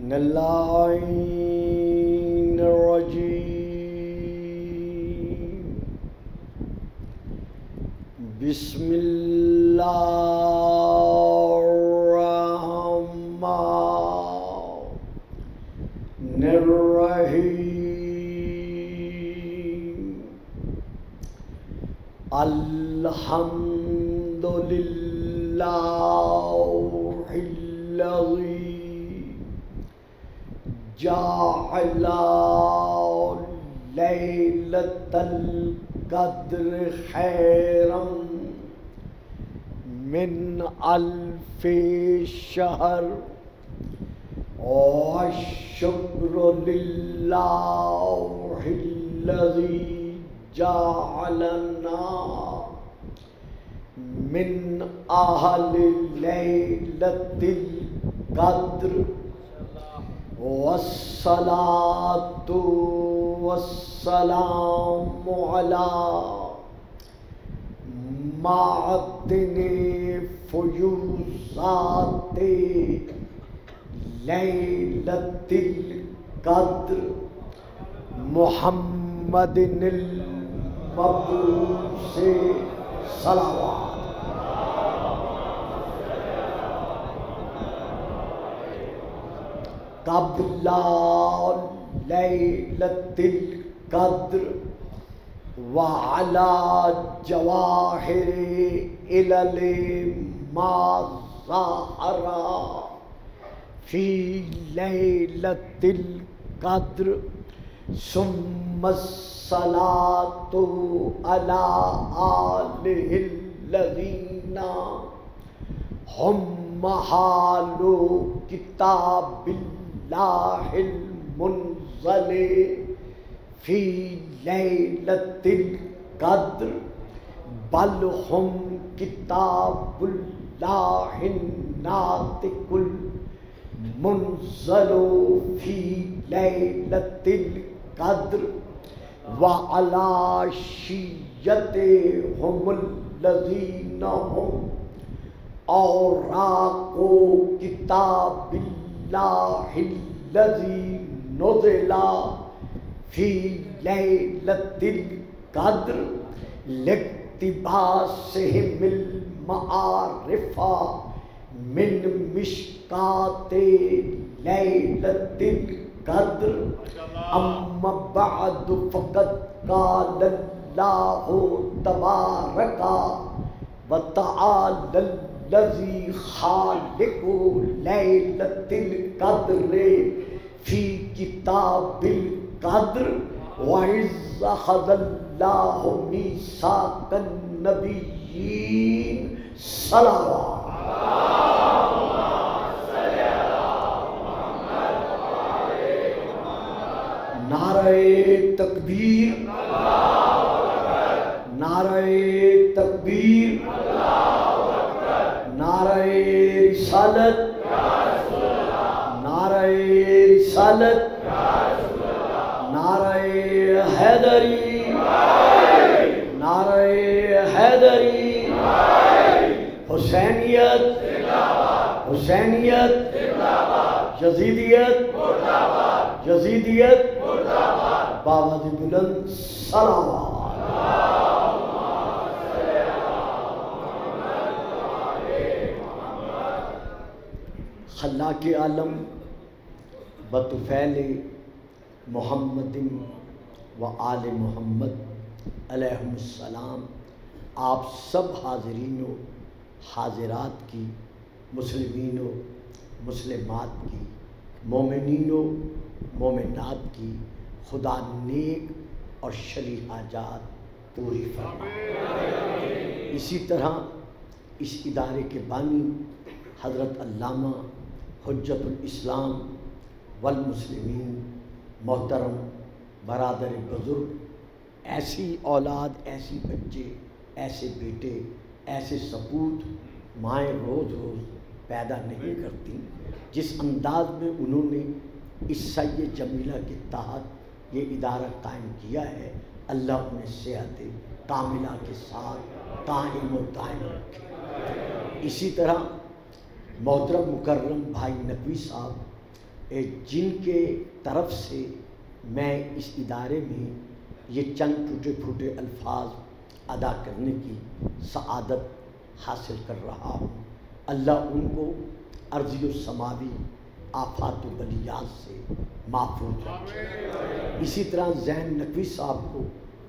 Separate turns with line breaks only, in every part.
من اللعين الرجيم. بسم الله الرحمن الرحيم. الحمد لله الذي جعل ليلة القدر خيرا من 1000 شهر. والشكر لله الذي جعلنا من أهل ليلة القدر. والصلاة والسلام على معدن فيوزات ليلة القدر محمد المبعوث صلوات. قبل ليلة القدر وعلى جواهر إلى ما ظهر في ليلة القدر. ثم الصلاة على آله الذين هم محال كتاب الله المنزل في ليلة القدر. بل هم كتاب الله الناطق المنزل في ليلة القدر. وعلى شيعتهم الذين هم أوراق كتاب الله الذي نزل في ليلة القدر لاقتباسهم المعارف من مشكات ليلة القدر. أما بعد فقد قال الله تبارك وتعالى الذي خالق ليلة القدر في كتاب القدر. وإذ أخذ الله ميثاق النبيين صلوات. نعرہ تکبیر، نعرہ تکبیر، نعرہ رسالت، نعرہ رسالت، نعرہ حیدری، نعرہ حیدری. حسینیت، حسینیت، یزیدیت، یزیدیت، باواد بلند صلوات. خلاق عالم بطفیل محمد و آل محمد علیہم السلام. آپ سب حاضرین و حاضرات کی، مسلمین و مسلمات کی، مومنین و مومنات کی خدا نیک اور شرعی حاجات پوری فرمائے. اسی طرح اس ادارے کے بانی حضرت علامہ حجت الاسلام والمسلمین محترم برادر بزرگ، ایسی اولاد، ایسی بچے، ایسے بیٹے، ایسے سپوت مائیں روز روز پیدا نہیں کرتی. جس انداز میں انہوں نے اس سعی جمیلہ کے تحت یہ ادارہ قائم کیا ہے، اللہ انہیں صحت کاملہ کے ساتھ قائم و دائم رکھے. اسی طرح محترم مکرم بھائی نقوی صاحب جن کے طرف سے میں اس ادارے میں یہ چند ٹوٹے پھوٹے الفاظ ادا کرنے کی سعادت حاصل کر رہا ہوں، اللہ ان کو ارضی و سماوی آفات و بلیات سے محفوظ رکھے۔ اسی طرح زین نقوی صاحب کو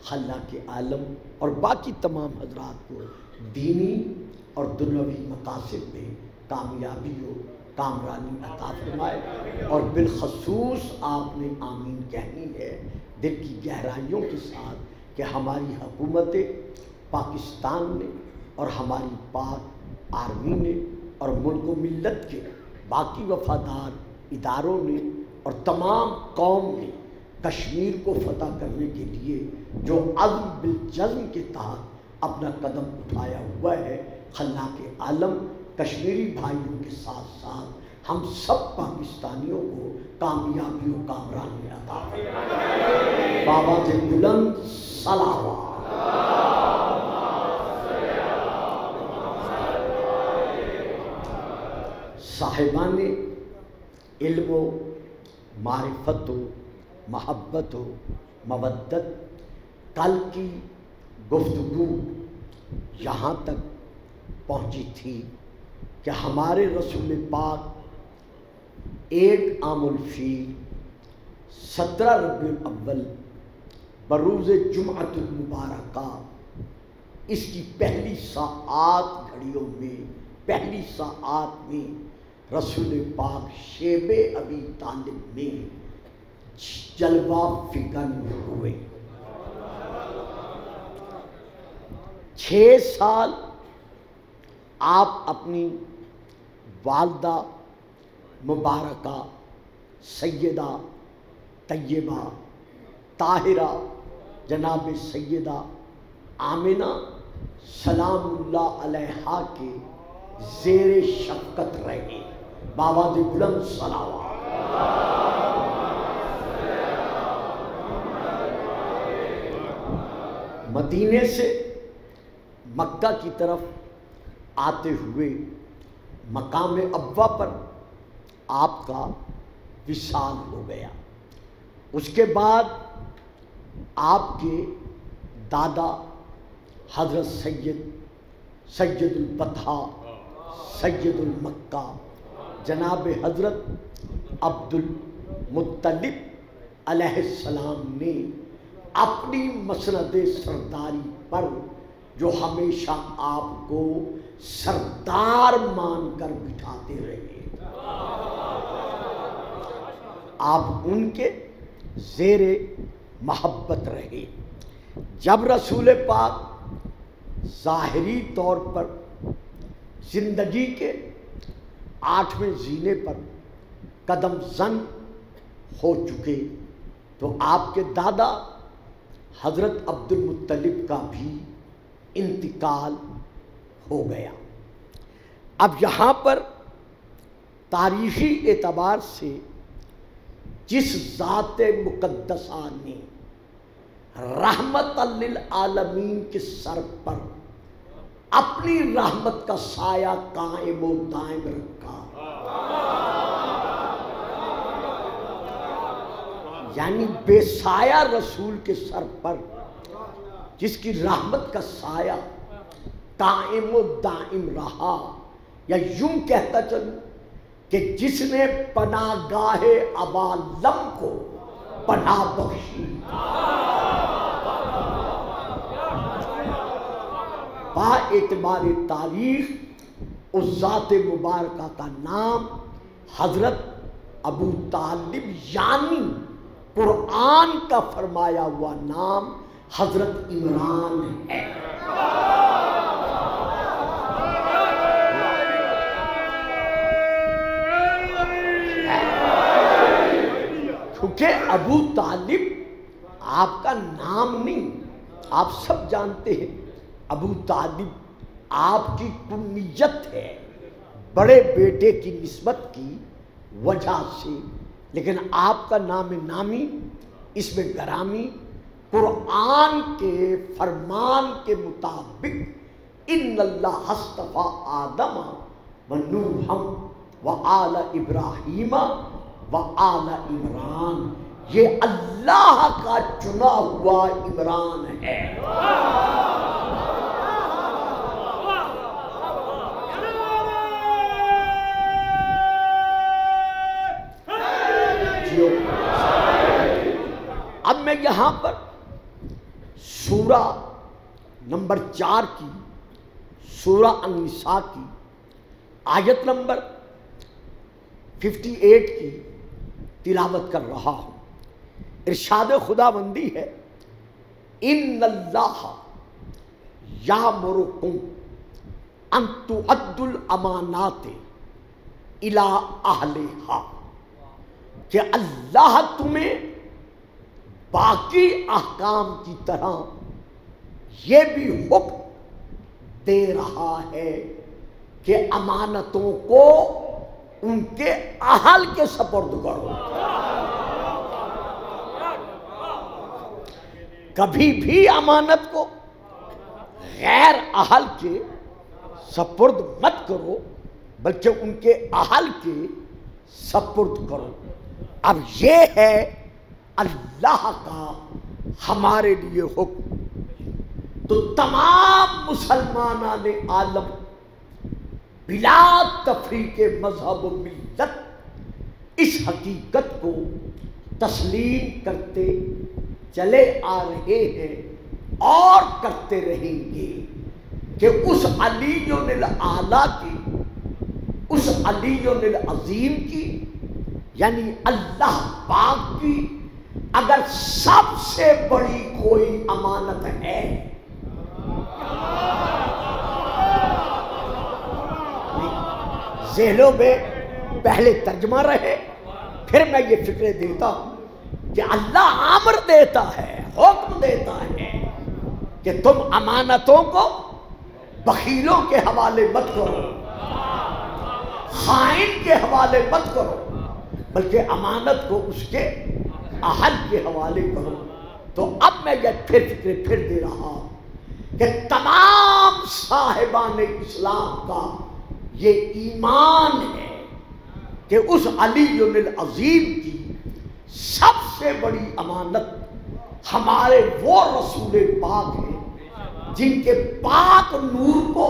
خلاق عالم اور باقی تمام حضرات کو دینی اور دنیاوی مقاصد میں کامیابی و کامرانی عطا فرمائے، اور بالخصوص آپ نے آمین کہنی ہے دل کی گہرائیوں کے ساتھ کہ ہماری حکومت پاکستان نے اور ہماری پاک آرمی نے اور ملک و ملت کے باقی وفادار اداروں نے اور تمام قوم نے کشمیر کو فتح کرنے کے لیے جو عزم بالجزم کے تحت اپنا قدم اٹھایا ہوا ہے، خلاق عالم کشمیری بھائیوں کے ساتھ ساتھ ہم سب پاکستانیوں کو کامیابی و کامرانی عطا فرمائے۔ بابا سے بلند صلوات۔ صاحبان علم و معرفت و محبت و مودت، کل کی گفتگو یہاں تک پہنچی تھی کہ ہمارے رسول پاک 1 عام الفیل 17 ربیع الاول بروز جمعۃ المبارکہ اس کی پہلی ساعات گھڑیوں میں، پہلی ساعات میں رسول پاک شیب ابی طالب میں جلوہ فکن ہوئے۔ 6 سال آپ اپنی والدہ مبارکہ سیدہ طیبہ طاہرہ جناب سیدہ آمنہ سلام اللہ علیہا کے زیر شفقت رہے۔ بابا دی بلند صلوات۔ مدینے سے مکہ کی طرف آتے ہوئے مقام ابوا پر آپ کا وصال ہو گیا۔ اس کے بعد آپ کے دادا حضرت سید البطحاء سید المکہ جناب حضرت عبد المطلب علیہ السلام نے اپنی مسند سرداری پر جو ہمیشہ آپ کو سردار مان کر بٹھاتے رہے، آپ ان کے زیر محبت رہے۔ جب رسول پاک ظاہری طور پر زندگی کے 8ویں زینے پر قدم زن ہو چکے تو آپ کے دادا حضرت عبد المطلب کا بھی انتقال ہو گیا۔ اب یہاں پر تاریخی اعتبار سے جس ذات مقدسہ نے رحمت للعالمین کے سر پر اپنی رحمت کا سایہ قائم و دائم رکھا، یعنی بے سایہ رسول کے سر پر جس کی رحمت کا سایہ قائم و دائم رہا، یا یوں کہتا چلوں کہ جس نے پناہ گاہ ابالم کو پناہ بخشی، با اعتبار تاریخ اس ذات مبارکہ کا نام حضرت ابو طالب، یعنی قرآن کا فرمایا ہوا نام حضرت عمران ہے۔ کیونکہ ابو طالب آپ کا نام نہیں، آپ سب جانتے ہیں ابو طالب آپ کی کنیت ہے بڑے بیٹے کی نسبت کی وجہ سے، لیکن آپ کا نام نامی اس میں گرامی قرآن کے فرمان کے مطابق ان اللہ اصطفیٰ آدم و نوحا و آل ابراہیم وآل عمران، یہ اللہ کا چنا ہوا عمران ہے۔ اب میں یہاں پر سورہ نمبر 4 کی، سورہ النساء کی آیت نمبر 58 کی تلاوت کر رہا ہوں۔ ارشاد خداوندی ہے، ان اللہ یامرکم ان تؤدوا الامانات الی اہلھا، کہ اللہ تمہیں باقی احکام کی طرح یہ بھی حکم دے رہا ہے کہ امانتوں کو ان کے اہل کے سپرد کرو۔ کبھی بھی امانت کو غیر اہل کے سپرد مت کرو، بلکہ ان کے اہل کے سپرد کرو۔ اب یہ ہے اللہ کا ہمارے لیے حکم۔ تو تمام مسلمانان عالم بلا تفریق مذہب و ملت اس حقیقت کو تسلیم کرتے چلے آ رہے ہیں اور کرتے رہیں گے کہ اس علی الاعلیٰ کی، اس علی العظیم کی، یعنی اللہ پاک کی اگر سب سے بڑی کوئی امانت ہے، ذہنوں میں پہلے ترجمہ رہے، پھر میں یہ فکر دیتا ہوں کہ اللہ امر دیتا ہے، حکم دیتا ہے کہ تم امانتوں کو بخیلوں کے حوالے مت کرو، خائن کے حوالے مت کرو، بلکہ امانت کو اس کے اہل کے حوالے کرو۔ تو اب میں یہ فکر پھر دے رہا ہوں کہ تمام صاحبان اسلام کا یہ ایمان ہے کہ اس علی العظیم کی سب سے بڑی امانت ہمارے وہ رسول پاک ہیں جن کے پاک نور کو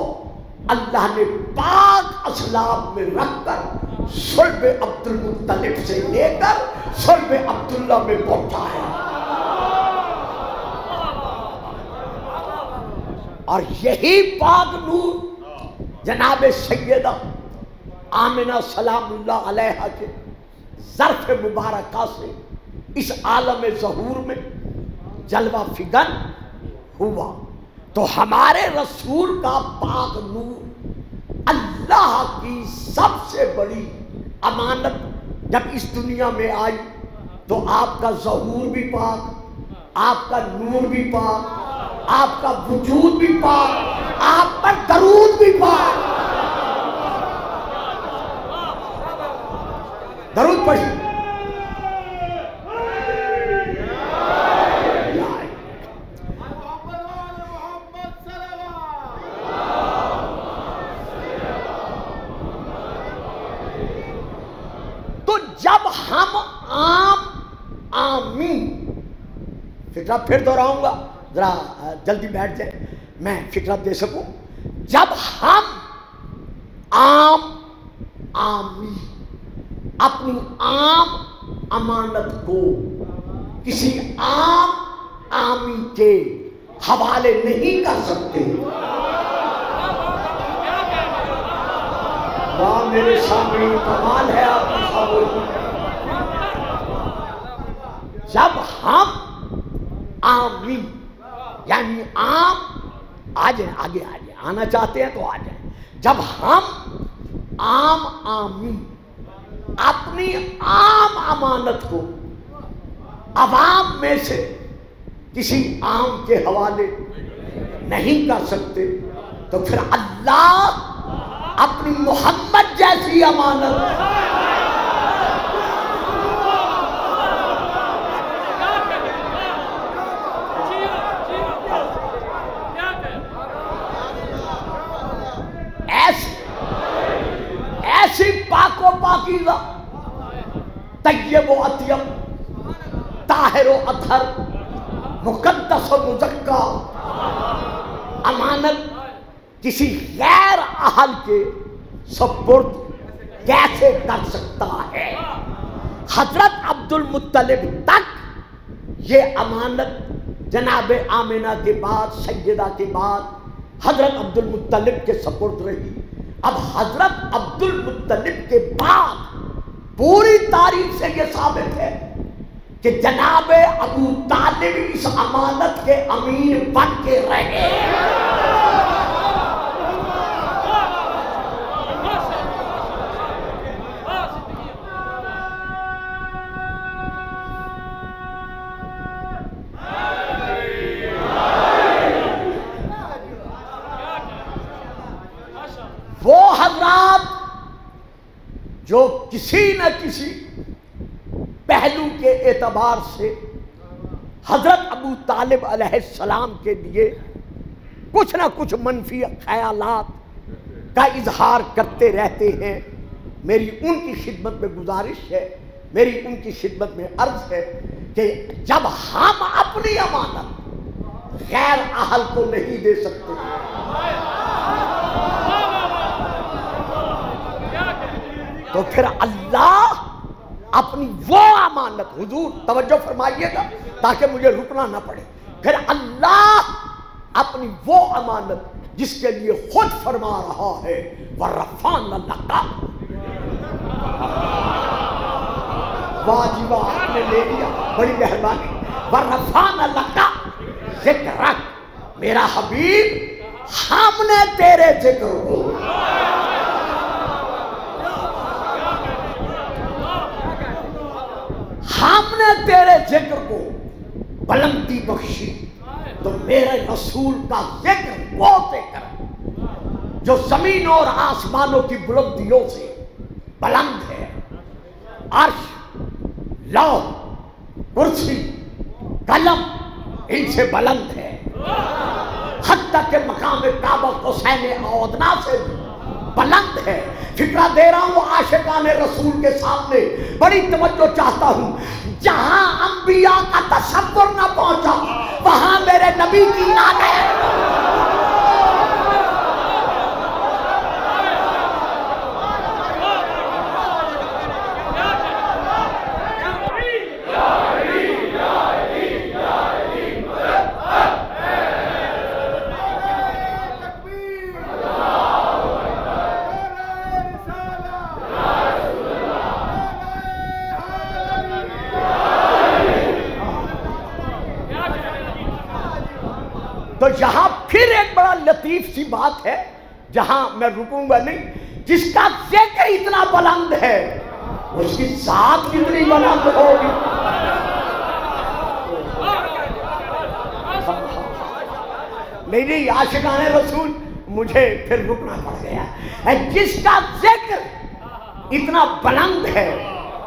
اللہ نے پاک اسلام میں رکھ کر صلب عبد المطلب سے لے کر صلب عبداللہ میں پہنچایا، اور یہی پاک نور جناب سیدہ آمنہ سلام اللہ علیہا کے ظرف مبارکہ سے اس عالم ظہور میں جلوہ فگن ہوا۔ تو ہمارے رسول کا پاک نور اللہ کی سب سے بڑی امانت جب اس دنیا میں آئی تو آپ کا ظہور بھی پاک، آپ کا نور بھی پاک، آپ کا وجود بھی پاک، آپ پر درود بھی پاک۔ درود پڑھی۔ تو جب ہم آمین، فکرہ پھر دہراؤں گا، ذرا جلدی بیٹھ جائیں میں فکرہ دے سکوں۔ جب ہم آمین اپنی عام امانت کو کسی عام آمی کے حوالے نہیں کر سکتے، واہ میرے سامنے کمال ہے آپ کی خاموشی۔ جب ہم آمین یعنی عام، آ جائیں آگے آ جائیں، آنا چاہتے ہیں تو آ جائیں۔ جب ہم عام آمین اپنی عام امانت کو عوام میں سے کسی عام کے حوالے نہیں کر سکتے، تو پھر اللہ اپنی محمد جیسی امانت ایسی پاک و پاکیزہ طیب و اطیب، طاہر و اطہر، مقدس و مزکا۔ امانت کسی غیر اہل کے سپرد کیسے کر سکتا ہے؟ حضرت عبد المطلب تک یہ امانت جناب آمنہ کے بعد، سیدہ کے بعد حضرت عبد المطلب کے سپرد رہی۔ اب حضرت عبد المطلب کے بعد پوری تاریخ سے یہ ثابت ہے کہ جناب ابو طالب اس امانت کے امیر بن کے رہے۔ وہ حضرات جو کسی نہ کسی پہلو کے اعتبار سے حضرت ابو طالب علیہ السلام کے لیے کچھ نہ کچھ منفی خیالات کا اظہار کرتے رہتے ہیں، میری ان کی خدمت میں گزارش ہے، میری ان کی خدمت میں عرض ہے کہ جب ہم اپنی امانت غیر اہل کو نہیں دے سکتے، تو پھر اللہ اپنی وہ امانت، حضور توجہ فرمائیے گا تاکہ مجھے رکنا نہ پڑے، پھر اللہ اپنی وہ امانت جس کے لیے خود فرما رہا ہے وَرَفَعْنَا لَكَ، واہ جی واہ، آپ نے لے لیا، بڑی مہربانی، وَرَفَعْنَا لَكَ ذِکْرَکَ، میرا حبیب ہم نے تیرے ذکر کو، ہم نے تیرے ذکر کو بلندی بخشی، تو میرے رسول کا ذکر وہ ذکر جو زمینوں اور آسمانوں کی بلندیوں سے بلند ہے، عرش، لوح، کرسی، قلم ان سے بلند ہے، حتیٰ کہ مقام کعبہ حسین اودنا سے بھی بلند ہے۔ فکرہ دے رہا ہوں عاشقان رسول کے سامنے، بڑی توجہ چاہتا ہوں، جہاں انبیاء کا تصور نہ پہنچا وہاں میرے نبی کی نہ ہے۔ تو یہاں پھر ایک بڑا لطیف سی بات ہے، جہاں میں رکوں گا نہیں، جس کا ذکر اتنا بلند ہے اس کی ذات کتنی بلند ہوگی۔ نہیں عاشقان رسول مجھے پھر رکنا پڑ گیا، جس کا ذکر اتنا بلند ہے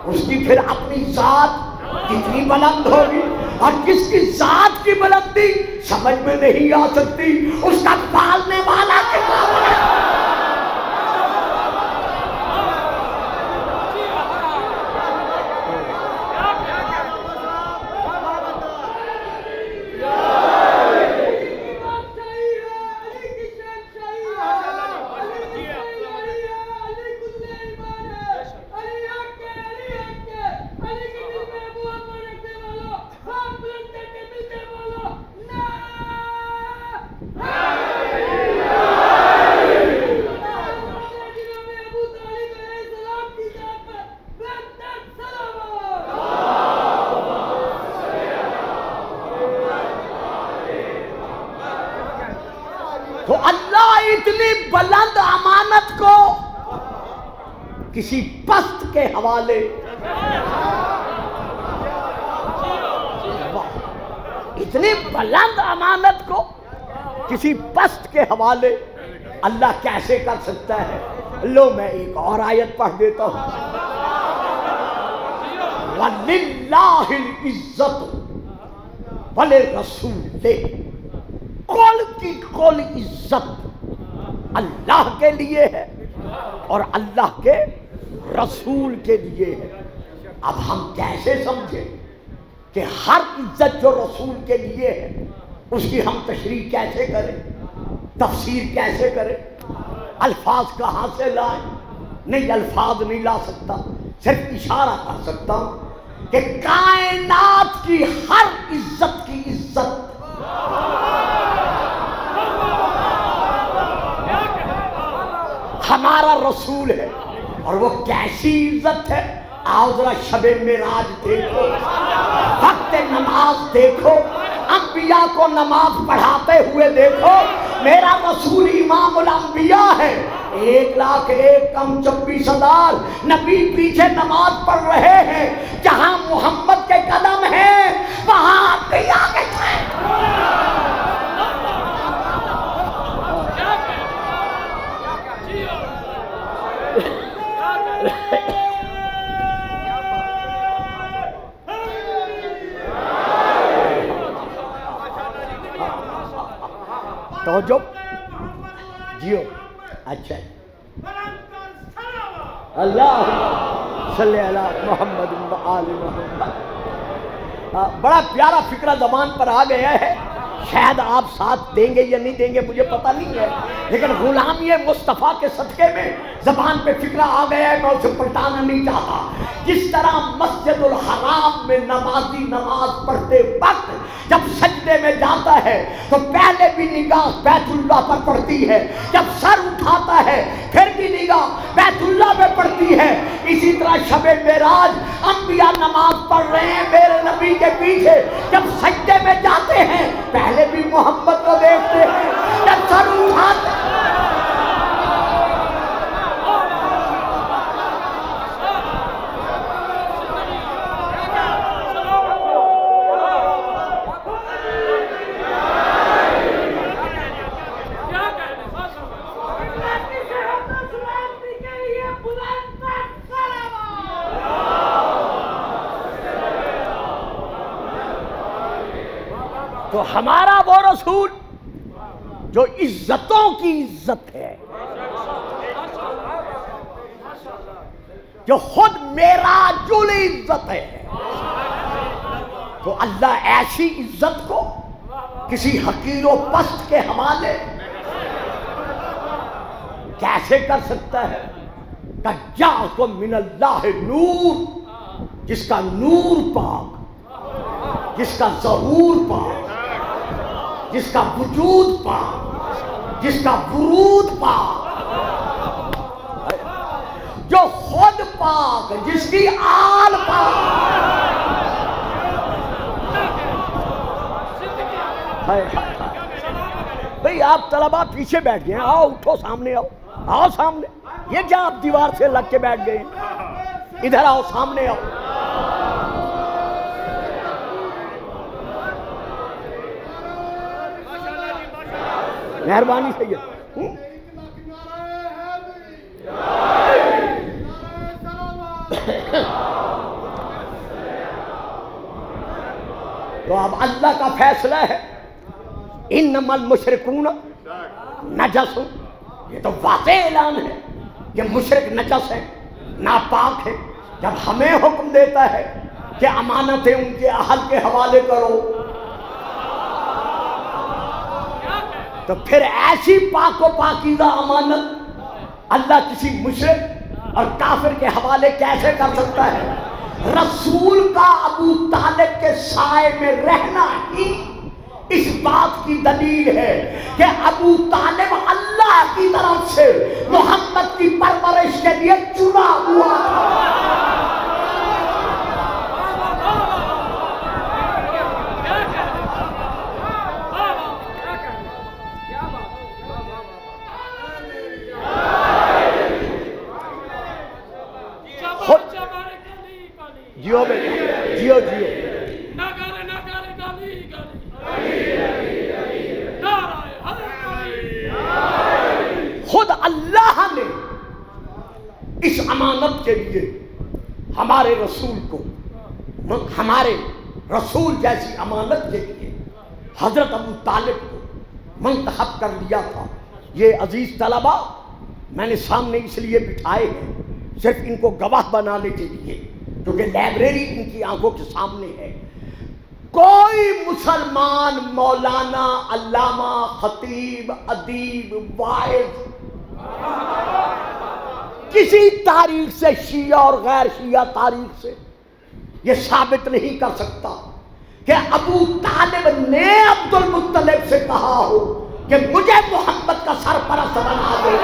اس کی پھر اپنی ذات کتنی بلند ہوگی، اور جس کی ذات کی بلندی سمجھ میں نہیں آ سکتی اس کا پالنے والا کتنا بلند۔ تو اللہ اتنی بلند امانت کو کسی پست کے حوالے، اتنی بلند امانت کو کسی پست کے حوالے اللہ کیسے کر سکتا ہے؟ لو میں ایک اور آیت پڑھ دیتا ہوں، وَلِلَّهِ الْعِزَّةُ وَلِلرَّسُولِ، کل کی کل عزت اللہ کے لیے ہے اور اللہ کے رسول کے لیے ہے۔ اب ہم کیسے سمجھیں کہ ہر عزت جو رسول کے لیے ہے اس کی ہم تشریح کیسے کریں، تفسیر کیسے کریں، الفاظ کہاں سے لائیں؟ نہیں، الفاظ نہیں لا سکتا، صرف اشارہ کر سکتا ہوں کہ کائنات کی ہر عزت کی عزت ہمارا رسول ہے۔ اور وہ کیسی عزت ہے؟ آؤ ذرا شب معراج دیکھو، وقت نماز دیکھو، انبیاء کو نماز پڑھاتے ہوئے دیکھو۔ میرا رسول امام الانبیاء ہے، 1,01,000 کم 26,000 نبی پیچھے نماز پڑھ رہے ہیں۔ جہاں محمد کے قدم ہیں وہاں انبیاء کے توجہ جیو۔ اچھا، اللہ صلی علی محمد و آل محمد۔ بڑا پیارا فکرہ زبان پر آ گیا ہے، شاید آپ ساتھ دیں گے یا نہیں دیں گے مجھے پتہ نہیں ہے، لیکن غلامی مصطفیٰ کے صدقے میں زبان پہ فکرہ آ گیا ہے، میں اسے پلٹانا نہیں چاہتا۔ جس طرح مسجد الحرام میں نمازی نماز پڑھتے وقت جب سجدے میں جاتا ہے تو پہلے بھی نگاہ بیت اللہ پر پڑتی ہے، جب سر اٹھاتا ہے پھر بھی نگاہ بیت اللہ پہ پڑتی ہے۔ اسی طرح شب معراج انبیاء نماز پڑھ رہے ہیں میرے نبی کے پیچھے، جب سجدے میں جاتے ہیں پہلے بھی محمد کو دیکھتے ہیں، جب سر اٹھاتے ہیں تو ہمارا وہ رسول جو عزتوں کی عزت ہے، جو خود معراج العزت ہے، تو اللہ ایسی عزت کو کسی حقیر و پست کے حوالے کیسے کر سکتا ہے؟ کہ جاءکم من اللہ نور، جس کا نور پاک، جس کا ظہور پاک، جس کا وجود پاک، جس کا ورود پاک، جو خود پاک، جس کی آل پاک۔ بھئی آپ طلبہ پیچھے بیٹھ گئے ہیں، آؤ اٹھو، سامنے آؤ، آؤ سامنے۔ یہ کیا آپ دیوار سے لگ کے بیٹھ گئے ہیں؟ ادھر آؤ، سامنے آؤ۔ مہربانی سے یہ تو اب اللہ کا فیصلہ ہے، انما المشرکون نجس، یہ تو واضح اعلان ہے کہ مشرک نجس ہے، ناپاک ہے۔ جب ہمیں حکم دیتا ہے کہ امانتیں ان کے اہل کے حوالے کرو، تو پھر ایسی پاک و پاکیزہ امانت اللہ کسی مشرک اور کافر کے حوالے کیسے کر سکتا ہے؟ رسول کا ابو طالب کے سائے میں رہنا ہی اس بات کی دلیل ہے کہ ابو طالب اللہ کی طرف سے محمد کی پرورش کے لیے چنا ہوا تھا۔ جیو بیٹا، جیو جیو۔ خود اللہ نے اس امانت کے لیے ہمارے رسول کو، ہمارے رسول جیسی امانت کے لیے حضرت ابو طالب کو منتخب کر لیا تھا۔ یہ عزیز طلبہ میں نے سامنے اس لیے بٹھائے ہیں، صرف ان کو گواہ بنانے کے لیے کیونکہ لائبریری ان کی آنکھوں کے سامنے ہے. کوئی مسلمان مولانا، علامہ، خطیب، ادیب، واعظ کسی تاریخ سے، شیعہ اور غیر شیعہ تاریخ سے یہ ثابت نہیں کر سکتا کہ ابو طالب نے عبد المطلب سے کہا ہو کہ مجھے محمد کا سرپرست بنا دے.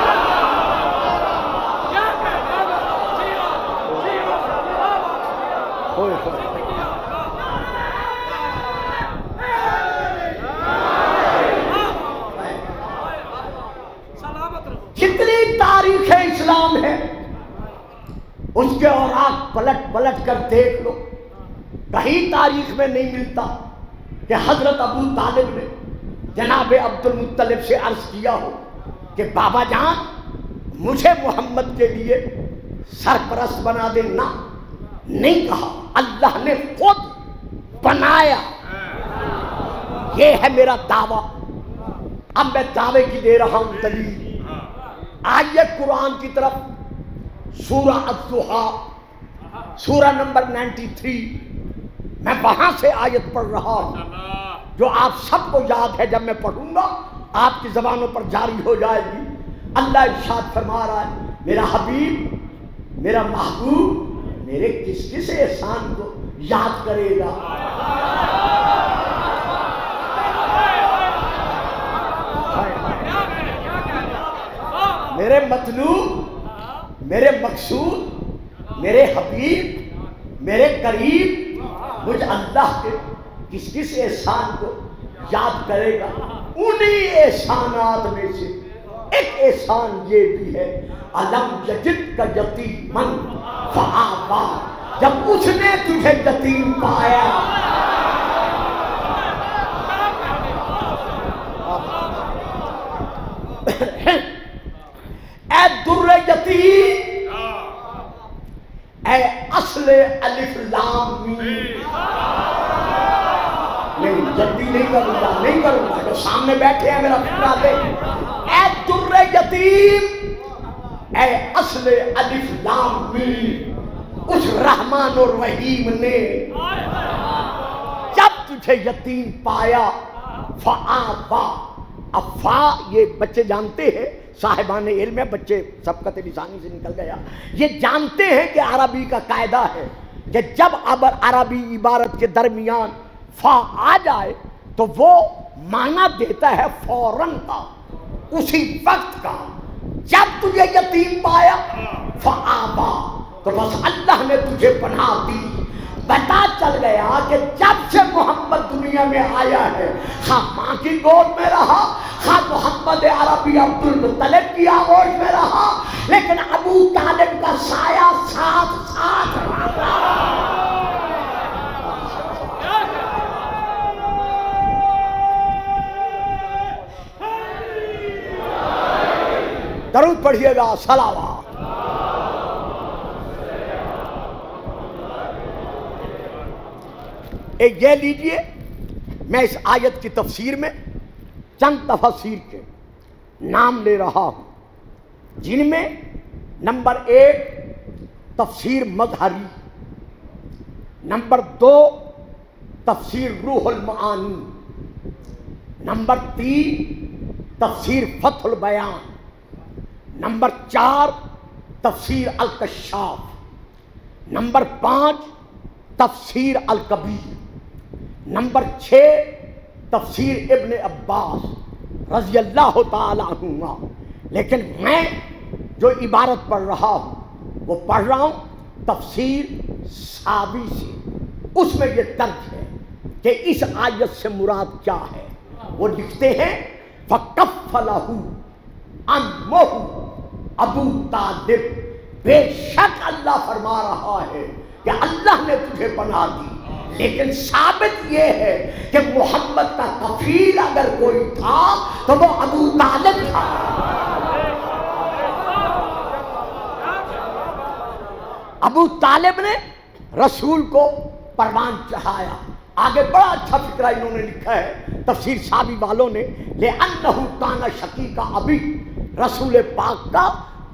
جتنی تاریخ اسلام ہے اس کے اوراق پلٹ پلٹ کر دیکھ لو، کہیں تاریخ میں نہیں ملتا کہ حضرت ابو طالب نے جناب عبد المطلب سے عرض کیا ہو کہ بابا جان مجھے محمد کے لیے سرپرست بنا دینا. نہیں کہا، اللہ نے خود بنایا. یہ ہے میرا دعویٰ. اب میں دعوے کی دے رہا ہوں دلیل. آئیے قرآن کی طرف، سورہ الضحیٰ، سورہ نمبر 93. میں وہاں سے آیت پڑھ رہا ہوں جو آپ سب کو یاد ہے. جب میں پڑھوں گا آپ کی زبانوں پر جاری ہو جائے گی. اللہ ارشاد فرما رہا ہے، میرا حبیب، میرا محبوب میرے کس کس احسان کو یاد کرے گا. میرے مطلوب، میرے مقصود، میرے حبیب، میرے قریب مجھ اللہ کے کس کس احسان کو یاد کرے گا. انہی احسانات میں سے ایک احسان یہ بھی ہے، الم یجد کا یتیمن فآویٰ، جب اس نے تجھے یتیم پایا. اے در یتیم، اے اصل الف لام میم. نہیں جلدی نہیں کروں گا، نہیں کروں گا، جو سامنے بیٹھے ہیں میرا فکرہ دے. اے در یتیم، اے اصل الف لام میم، اس رحمان اور رحیم نے جب تجھے یتیم پایا فآویٰ. اب فا یہ بچے جانتے ہیں، صاحبان علم ہے، بچے سبقت لسانی سے نکل گیا، یہ جانتے ہیں کہ عربی کا قاعدہ ہے کہ جب عربی عبارت کے درمیان فا آ جائے تو وہ معنی دیتا ہے فوراً کا، اسی وقت کا. جب تجھے یتیم پایا فآویٰ، تو بس اللہ نے تجھے پناہ دی. پتا چل گیا کہ جب سے محمد دنیا میں آیا ہے، خواہ ماں کی گود میں رہا، خواہ محمد عربی عبد المطلب کی آغوش میں رہا، لیکن ابو طالب کا سایہ ساتھ ساتھ رہا. درود پڑھیے گا، صلوات. یہ لیجئے، میں اس آیت کی تفسیر میں چند تفسیر کے نام لے رہا ہوں، جن میں نمبر 1 تفسیر مظہری، نمبر 2 تفسیر روح المعانی، نمبر 3 تفسیر فتح البیان، نمبر 4 تفسیر الکشاف، نمبر 5 تفسیر الکبیر، نمبر 6 تفسیر ابن عباس رضی اللہ تعالی عنہ. لیکن میں جو عبارت پڑھ رہا ہوں وہ پڑھ رہا ہوں تفسیر ساوی سے. اس میں یہ درج ہے کہ اس آیت سے مراد کیا ہے. وہ لکھتے ہیں فَكَفَّلَهُ عَمُّهُ ابو طالب، بے شک اللہ فرما رہا ہے کہ اللہ نے تجھے پناہ دی، لیکن ثابت یہ ہے کہ محمد کا کفیل اگر کوئی تھا تو وہ ابو طالب تھا. ابو طالب نے رسول کو پروان چڑھایا. آگے بڑا اچھا فکرہ انہوں نے لکھا ہے تفسیر ساوی والوں نے، لِأَنَّهُ كَانَ شَقِيقَ أَبِي، رسول پاک کا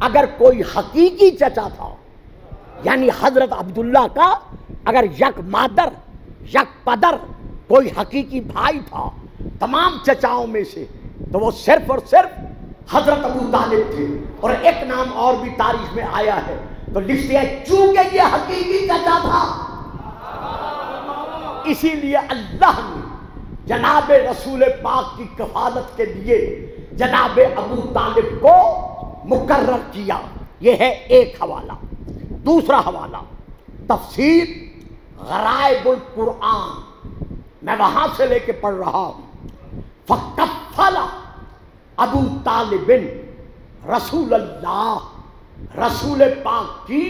اگر کوئی حقیقی چچا تھا یعنی حضرت عبداللہ کا اگر یک مادر یک پدر کوئی حقیقی بھائی تھا تمام چچاؤں میں سے تو وہ صرف اور صرف حضرت ابو طالب تھے. اور ایک نام اور بھی تاریخ میں آیا ہے تو لکھتے ہیں چونکہ یہ حقیقی چچا تھا اسی لیے اللہ نے جناب رسول پاک کی کفالت کے لیے جناب ابو طالب کو مقرر کیا. یہ ہے ایک حوالہ. دوسرا حوالہ تفسیر غرائب القرآن، میں وہاں سے لے کے پڑھ رہا ہوں. فَكَفَّلَ ابو طالب رسول اللہ، رسول پاک کی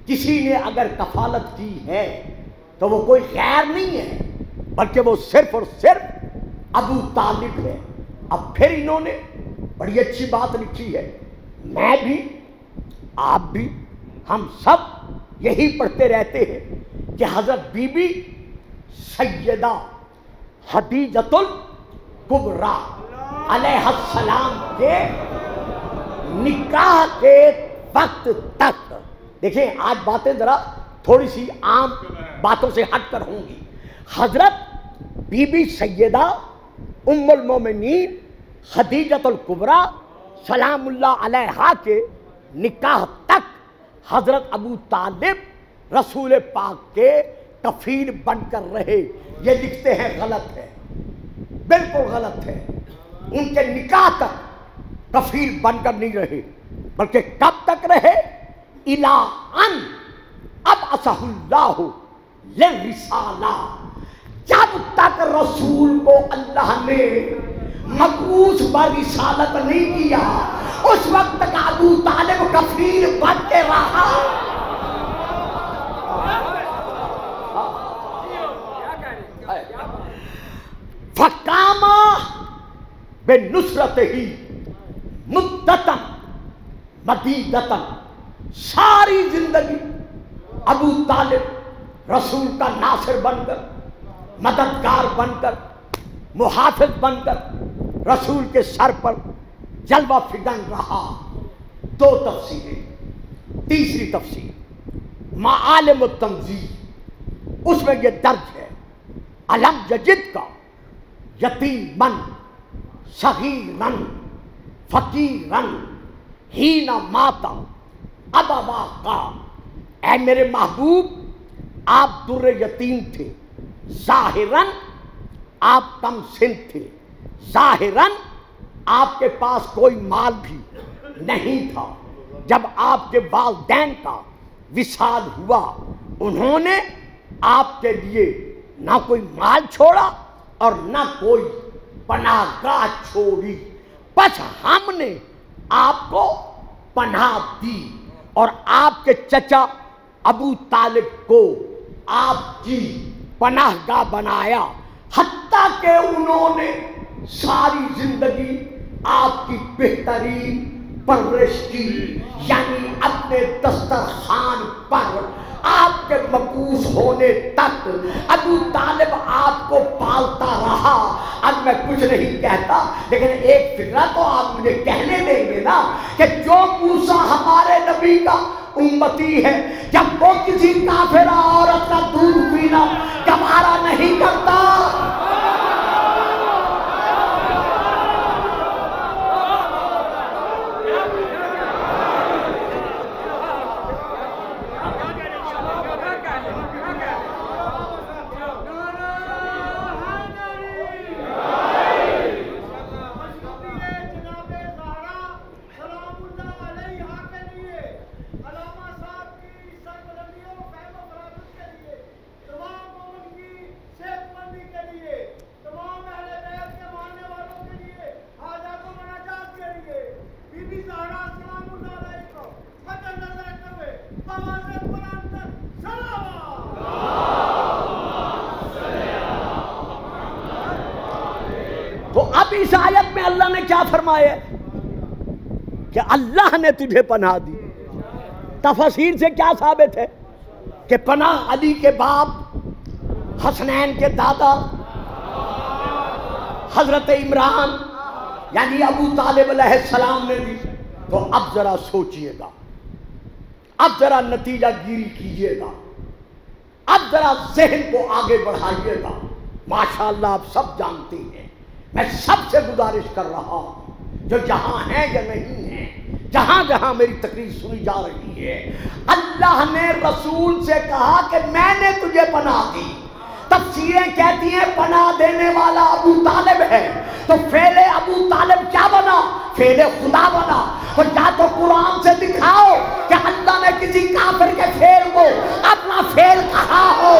کسی نے اگر کفالت کی ہے تو وہ کوئی غیر نہیں ہے بلکہ وہ صرف اور صرف ابو طالب ہے. اب پھر انہوں نے بڑی اچھی بات لکھی ہے، میں بھی آپ بھی ہم سب یہی پڑھتے رہتے ہیں کہ حضرت بی بی سیدہ خدیجۃ الکبریٰ علیہ السلام کے نکاح کے وقت تک، دیکھیں آج باتیں ذرا تھوڑی سی عام باتوں سے ہٹ کر ہوں گی. حضرت بی بی سیدہ ام المومنین خدیجۃ الکبریٰ سلام اللہ علیہا کے نکاح تک حضرت ابو طالب رسول پاک کے کفیل بن کر رہے. یہ لکھتے ہیں غلط ہے، بالکل غلط ہے. ان کے نکاح تک کفیل بن کر نہیں رہے بلکہ کب تک رہے؟ اِلیٰ ان ابعثہ اللہ للرسالہ، جب تک رسول کو اللہ نے مبعوث برسالت نہیں کیا اس وقت تک ابو طالب کفیل بن کے رہا. فقام بنصرتہ مدتاً مدیدتاً، ساری زندگی ابو طالب رسول کا ناصر بن کر، مددگار بن کر، محافظ بن کر رسول کے سر پر جلوہ فگن رہا. دو تفسیریں. تیسری تفسیر معالم التنزیل، اس میں یہ درج ہے علم یجد کا یتیمن صغیرن فقیرن حین ماتا ابوا کا. اے میرے محبوب آپ در یتیم تھے، ظاہراً آپ کم سن تھے، ظاہراً آپ کے پاس کوئی مال بھی نہیں تھا. جب آپ کے والدین کا وصال ہوا انہوں نے آپ کے لیے نہ کوئی مال چھوڑا اور نہ کوئی پناہ گاہ چھوڑی، بس ہم نے آپ کو پناہ دی اور آپ کے چچا ابو طالب کو آپ کی پناہ گاہ بنایا، حتیٰ کہ انہوں نے ساری زندگی آپ کی بہترین پرورش کی، یعنی اپنے دسترخوان پر آپ کے مبعوث ہونے تک ابو طالب آپ کو پالتا رہا. اب میں کچھ نہیں کہتا لیکن ایک فکرہ تو آپ مجھے کہنے دیں گے نا کہ جو موسیٰ ہمارے نبی کا امتی ہے جب وہ کسی کافرہ عورت کا دودھ پینا گوارا نہیں کرتا، اس آیت میں اللہ نے کیا فرمایا کہ اللہ نے تجھے پناہ دی. تفسیر سے کیا ثابت ہے کہ پناہ علی کے باپ، حسنین کے دادا حضرت عمران یعنی ابو طالب علیہ السلام نے دی. تو اب ذرا سوچئے گا اب ذرا نتیجہ گیری کیجئے گا، اب ذرا ذہن کو آگے بڑھائیے گا۔ ماشاءاللہ آپ سب جانتے ہیں، میں سب سے گزارش کر رہا ہوں جو جہاں ہیں یا نہیں ہیں، جہاں جہاں میری تقریر سنی جا رہی ہے، اللہ نے رسول سے کہا کہ میں نے تجھے پناہ دی۔ تفسیریں کہتی ہیں پناہ دینے والا ابو طالب ہے، تو فعل ابو طالب کیا بنا؟ فعل خدا بنا۔ تو یا تو قرآن سے دکھاؤ کہ اللہ نے کسی کافر کے فعل کو اپنا فعل کہا ہو۔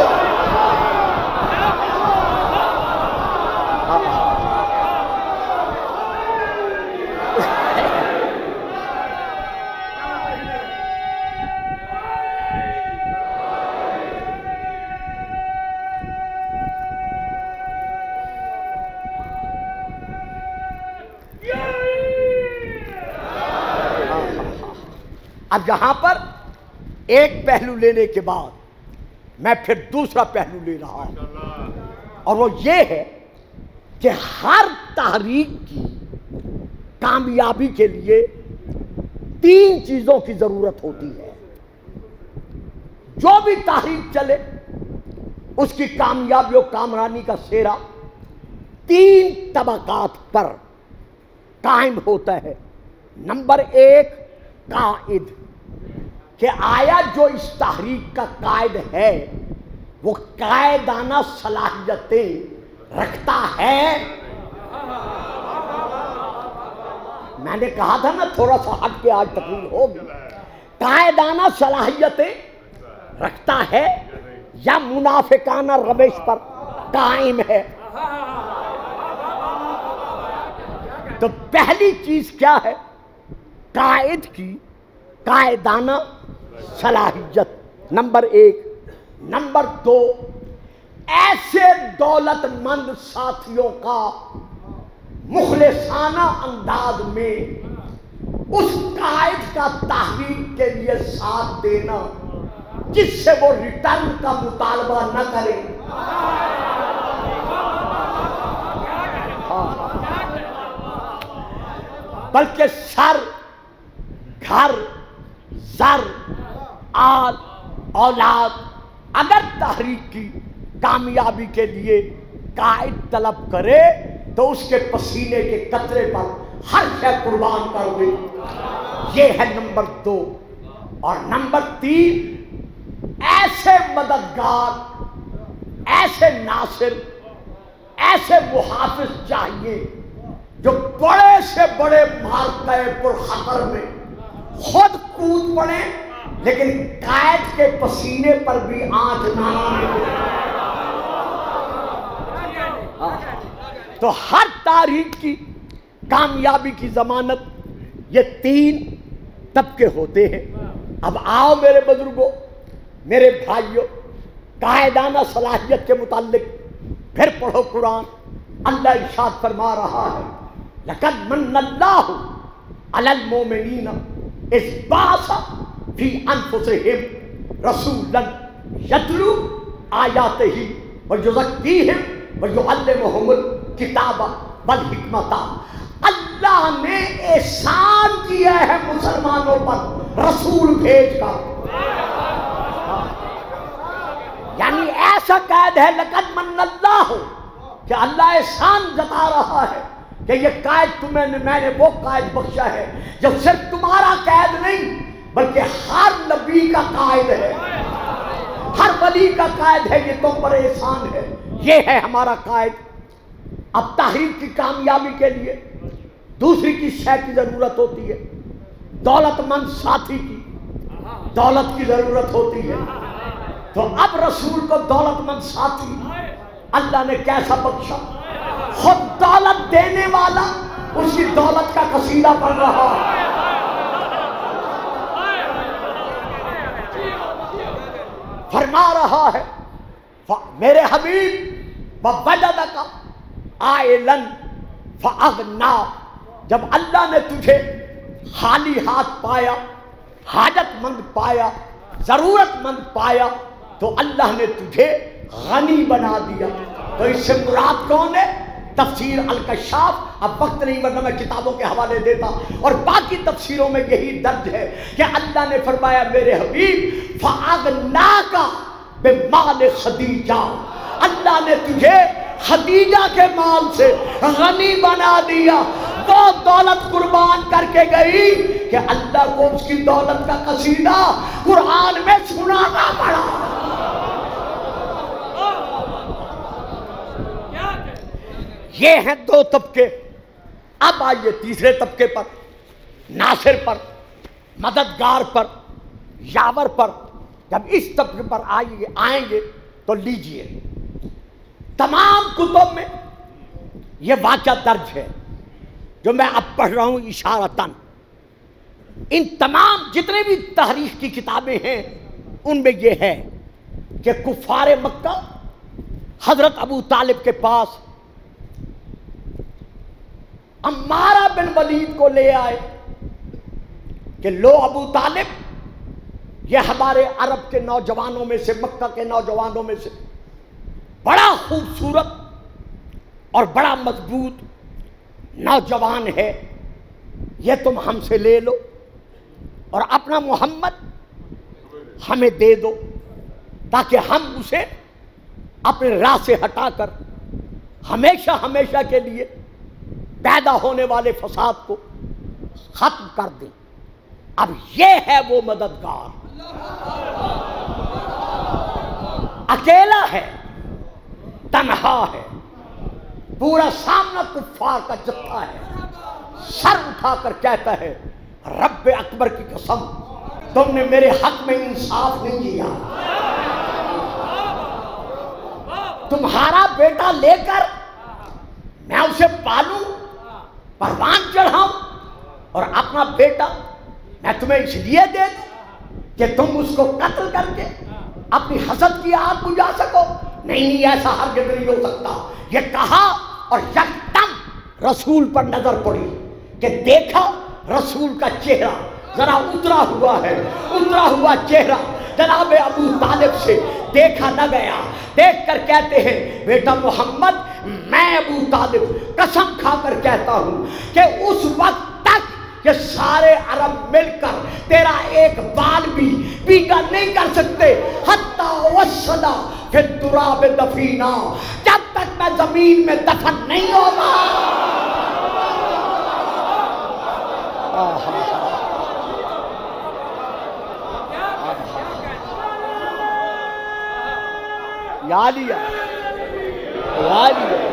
اب یہاں پر ایک پہلو لینے کے بعد میں پھر دوسرا پہلو لے رہا ہوں، اور وہ یہ ہے کہ ہر تحریک کی کامیابی کے لیے تین چیزوں کی ضرورت ہوتی ہے۔ جو بھی تحریک چلے اس کی کامیابی و کامرانی کا سہرا تین طبقات پر قائم ہوتا ہے۔ نمبر ایک، قائد، کہ آیا جو اس تحریک کا قائد ہے وہ قائدانہ صلاحیتیں رکھتا ہے؟ میں نے کہا تھا نا تھوڑا سا ہٹ کے آج تقریر ہوگی۔ قائدانہ صلاحیتیں رکھتا ہے یا منافقانہ روش پر قائم ہے؟ تو پہلی چیز کیا ہے؟ قائد کی قائدانہ صلاحیت، نمبر ایک۔ نمبر دو، ایسے دولت مند ساتھیوں کا مخلصانہ انداز میں اس قائد کا تحریک کے لیے ساتھ دینا جس سے وہ ریٹرن کا مطالبہ نہ کرے۔ بلکہ سر، گھر، زر، آل، اولاد اگر تحریک کی کامیابی کے لیے قائد طلب کرے تو اس کے پسینے کے قطرے پر ہر شے قربان کر دے۔ یہ ہے نمبر دو۔ اور نمبر تین، ایسے مددگار، ایسے ناصر، ایسے محافظ چاہیے جو بڑے سے بڑے معرکہ پرخطر میں خود کود پڑے لیکن قائد کے پسینے پر بھی آنچ نہ آنے۔ تو ہر تحریک کی کامیابی کی ضمانت یہ تین طبقے ہوتے ہیں۔ اب آؤ میرے بزرگوں، میرے بھائیوں، قائدانہ صلاحیت کے متعلق پھر پڑھو قرآن۔ اللہ ارشاد فرما رہا ہے لَقَدْ مَنَّ اللَّهُ عَلَى الْمُؤْمِنِينَ إِذْ بَعَثَ فِي أَنفُسِهِمْ رَسُولًا يَتْلُو آيَاتِهِ وَيُزَكِّيهِمْ وَيُعَلِّمُهُمُ الْكِتَابَ وَالْحِكْمَةَ۔ اللہ نے احسان کیا ہے مسلمانوں پر رسول بھیج کر، یعنی ایسا قائد ہے لَقَدْ مَنَّ اللَّهُ کہ اللہ احسان جتا رہا ہے کہ یہ قائد تمہیں میں نے وہ قائد بخشا ہے جو صرف تمہارا قائد نہیں بلکہ ہر نبی کا قائد ہے، ہر ولی کا قائد ہے، یہ تم پر احسان ہے، یہ ہے ہمارا قائد۔ اب تحریک کی کامیابی کے لیے دوسری کی شے کی ضرورت ہوتی ہے، دولت مند ساتھی کی دولت کی ضرورت ہوتی ہے۔ تو اب رسول کو دولت مند ساتھی اللہ نے کیسا بخشا؟ خود دولت دینے والا اس کی دولت کا قصیدہ پڑھ رہا ہے۔ فرما رہا ہے میرے حبیب وَوَجَدَكَ عَائِلًا فَأَغْنَىٰ، جب اللہ نے تجھے خالی ہاتھ پایا، حاجت مند پایا، ضرورت مند پایا تو اللہ نے تجھے غنی بنا دیا۔ تو اس سے مراد کون ہے؟ تفسیر الکشاف، اب وقت نہیں ورنہ میں کتابوں کے حوالے دیتا، اور باقی تفسیروں میں یہی درج ہے کہ اللہ نے فرمایا میرے حبیب فَأَغْنَاكَ بِمَالِ خدیجہ، اللہ نے تجھے خدیجہ کے مال سے غنی بنا دیا، وہ دولت قربان کر کے گئی کہ اللہ کو اس کی دولت کا قصیدہ قرآن میں سنانا پڑا۔ یہ ہیں دو طبقے۔ اب آئیے تیسرے طبقے پر، ناصر پر، مددگار پر، یاور پر۔ جب اس طبقے پر آئیں گے تو لیجئے، تمام کتب میں یہ واقعہ درج ہے جو میں اب پڑھ رہا ہوں اشارتاً۔ ان تمام جتنے بھی تاریخ کی کتابیں ہیں ان میں یہ ہے کہ کفار مکہ حضرت ابو طالب کے پاس عمارہ بن ولید کو لے آئے کہ لو ابو طالب یہ ہمارے عرب کے نوجوانوں میں سے، مکہ کے نوجوانوں میں سے بڑا خوبصورت اور بڑا مضبوط نوجوان ہے، یہ تم ہم سے لے لو اور اپنا محمد ہمیں دے دو تاکہ ہم اسے اپنے راہ سے ہٹا کر ہمیشہ ہمیشہ کے لیے پیدا ہونے والے فساد کو ختم کر دیں۔ اب یہ ہے وہ مددگار، اکیلا ہے، تنہا ہے، پورا سامنا کفار کا جتھا ہے، سر اٹھا کر کہتا ہے رب اکبر کی قسم تم نے میرے حق میں انصاف نہیں کیا، تمہارا بیٹا لے کر میں اسے پالوں، پروان چڑھاؤں، اور اپنا بیٹا میں تمہیں اس لیے دے دوں کہ تم اس کو قتل کر کے اپنی حسد کی آگ بجھا سکو؟ نہیں، ایسا ہرگز نہیں ہو سکتا۔ یہ کہا اور یکدم رسول پر نظر پڑی کہ دیکھا رسول کا چہرہ ذرا اترا ہوا ہے، اترا ہوا چہرہ جناب ابو طالب سے دیکھا نہ گیا۔ دیکھ کر کہتے ہیں بیٹا محمد، میں ابو طالب قسم کھا کر کہتا ہوں کہ اس وقت تک یہ سارے عرب مل کر تیرا ایک بال بھی بیگا نہیں کر سکتے، حتی وصلا فی التراب دفینا، جب تک میں زمین میں دفن نہیں ہوگا۔ یا لیا یا لیا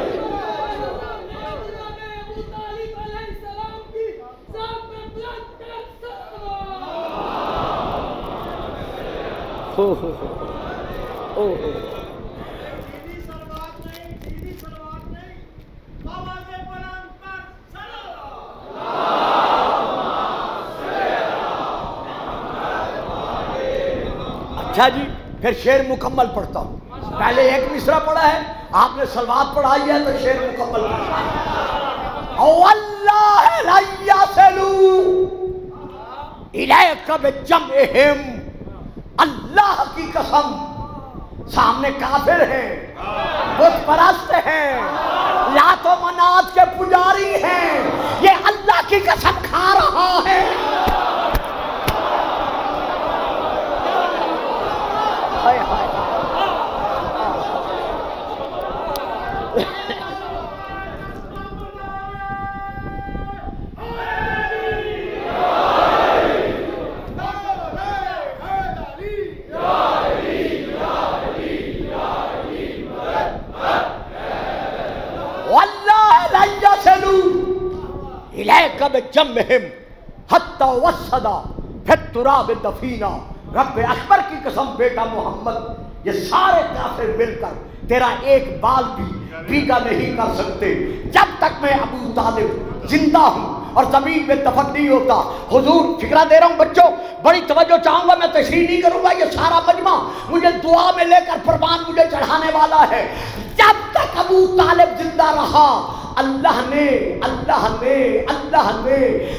اچھا جی، پھر شعر مکمل پڑھتا ہوں۔ پہلے ایک مصرع پڑھا ہے، آپ نے صلوات پڑھائی ہے تو شعر مکمل پڑھا ہے۔ او اللہ لا یصلوا الیک بجمعہم، اللہ کی قسم سامنے کافر ہیں، بت پرست ہیں، لات و منات کے پجاری ہیں، یہ اللہ کی قسم کھا رہا ہے۔ ہائے ہائے الیک بجمعہم حتی وصلا فی التراب دفینا، رب اکبر کی قسم بیٹا محمد یہ سارے کافر مل کر تیرا ایک بال بھی بیگا نہیں کر سکتے جب تک میں ابو طالب زندہ ہوں اور زمین میں دفن نہیں ہوتا۔ حضور فکرہ دے رہا ہوں بچوں، بڑی توجہ چاہوں گا، میں تشریح نہیں کروں گا، یہ سارا مجمع مجھے دعا میں لے کر پروان مجھے چڑھانے والا ہے۔ جب تک ابو طالب زندہ رہا اللہ نے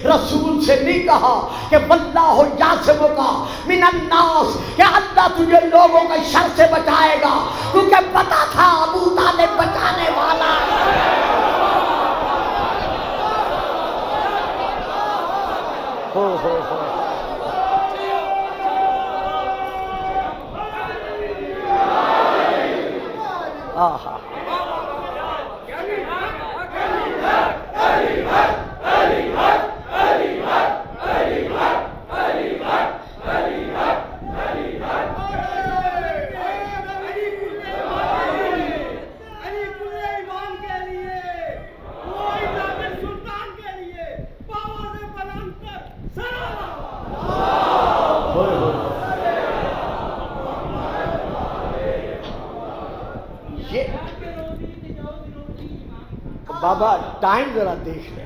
رسول سے نہیں کہا کہ واللہ یعصمک من الناس، کہ اللہ تجھے لوگوں کے شر سے بچائے گا، کیونکہ پتا تھا ابو طالب بچانے والا ہے۔ آہا بابا ٹائم ذرا دیکھ لیں.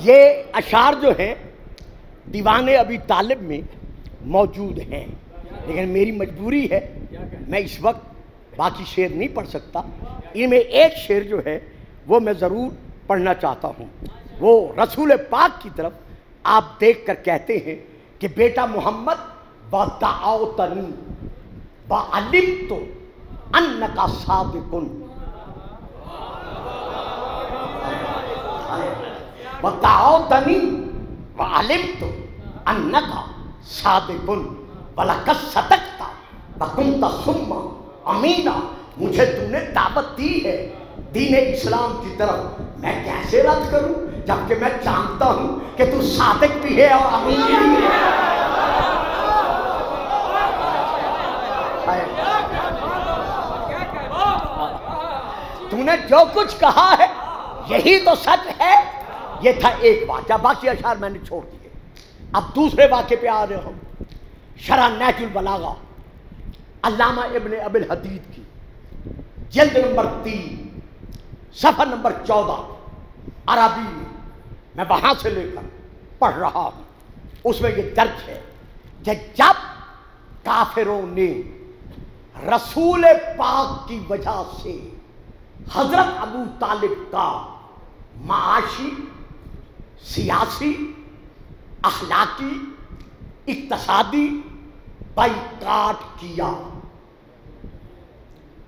یہ اشعار جو ہیں دیوان ابی طالب میں موجود ہیں، لیکن میری مجبوری ہے میں اس وقت باقی شعر نہیں پڑھ سکتا. ان میں ایک شعر جو ہے وہ میں ضرور پڑھنا چاہتا ہوں. وہ رسول پاک کی طرف آپ دیکھ کر کہتے ہیں کہ بیٹا محمد وَدَعَوْتَنِي وَعَلِمْتُ أَنَّكَ صَادِقٌ وَدَعَوْتَنِي وَعَلِمْتُ أَنَّكَ صَادِقٌ وَلَقَدْ صَدَقْتَ وَكُنْتَ ثُمَّ أَمِينًا. مجھے تم نے دعوت دی ہے دین اسلام کی طرف، میں کیسے رد کروں جبکہ میں جانتا ہوں کہ تو صادق بھی ہے اور امین بھی ہے. تم نے جو کچھ کہا ہے یہی تو سچ ہے. یہ تھا ایک واقعہ، باقی اشعار میں نے چھوڑ دیے. اب دوسرے واقعے پہ آ رہے ہم. شرح نہج البلاغہ علامہ ابن ابی الحدید کی، جلد نمبر 3 صفحہ نمبر 14 عربی میں وہاں سے لے کر پڑھ رہا ہوں. اس میں یہ درج ہے کہ جب کافروں نے رسول پاک کی وجہ سے حضرت ابو طالب کا معاشی، سیاسی، اخلاقی، اقتصادی بائیکاٹ کیا،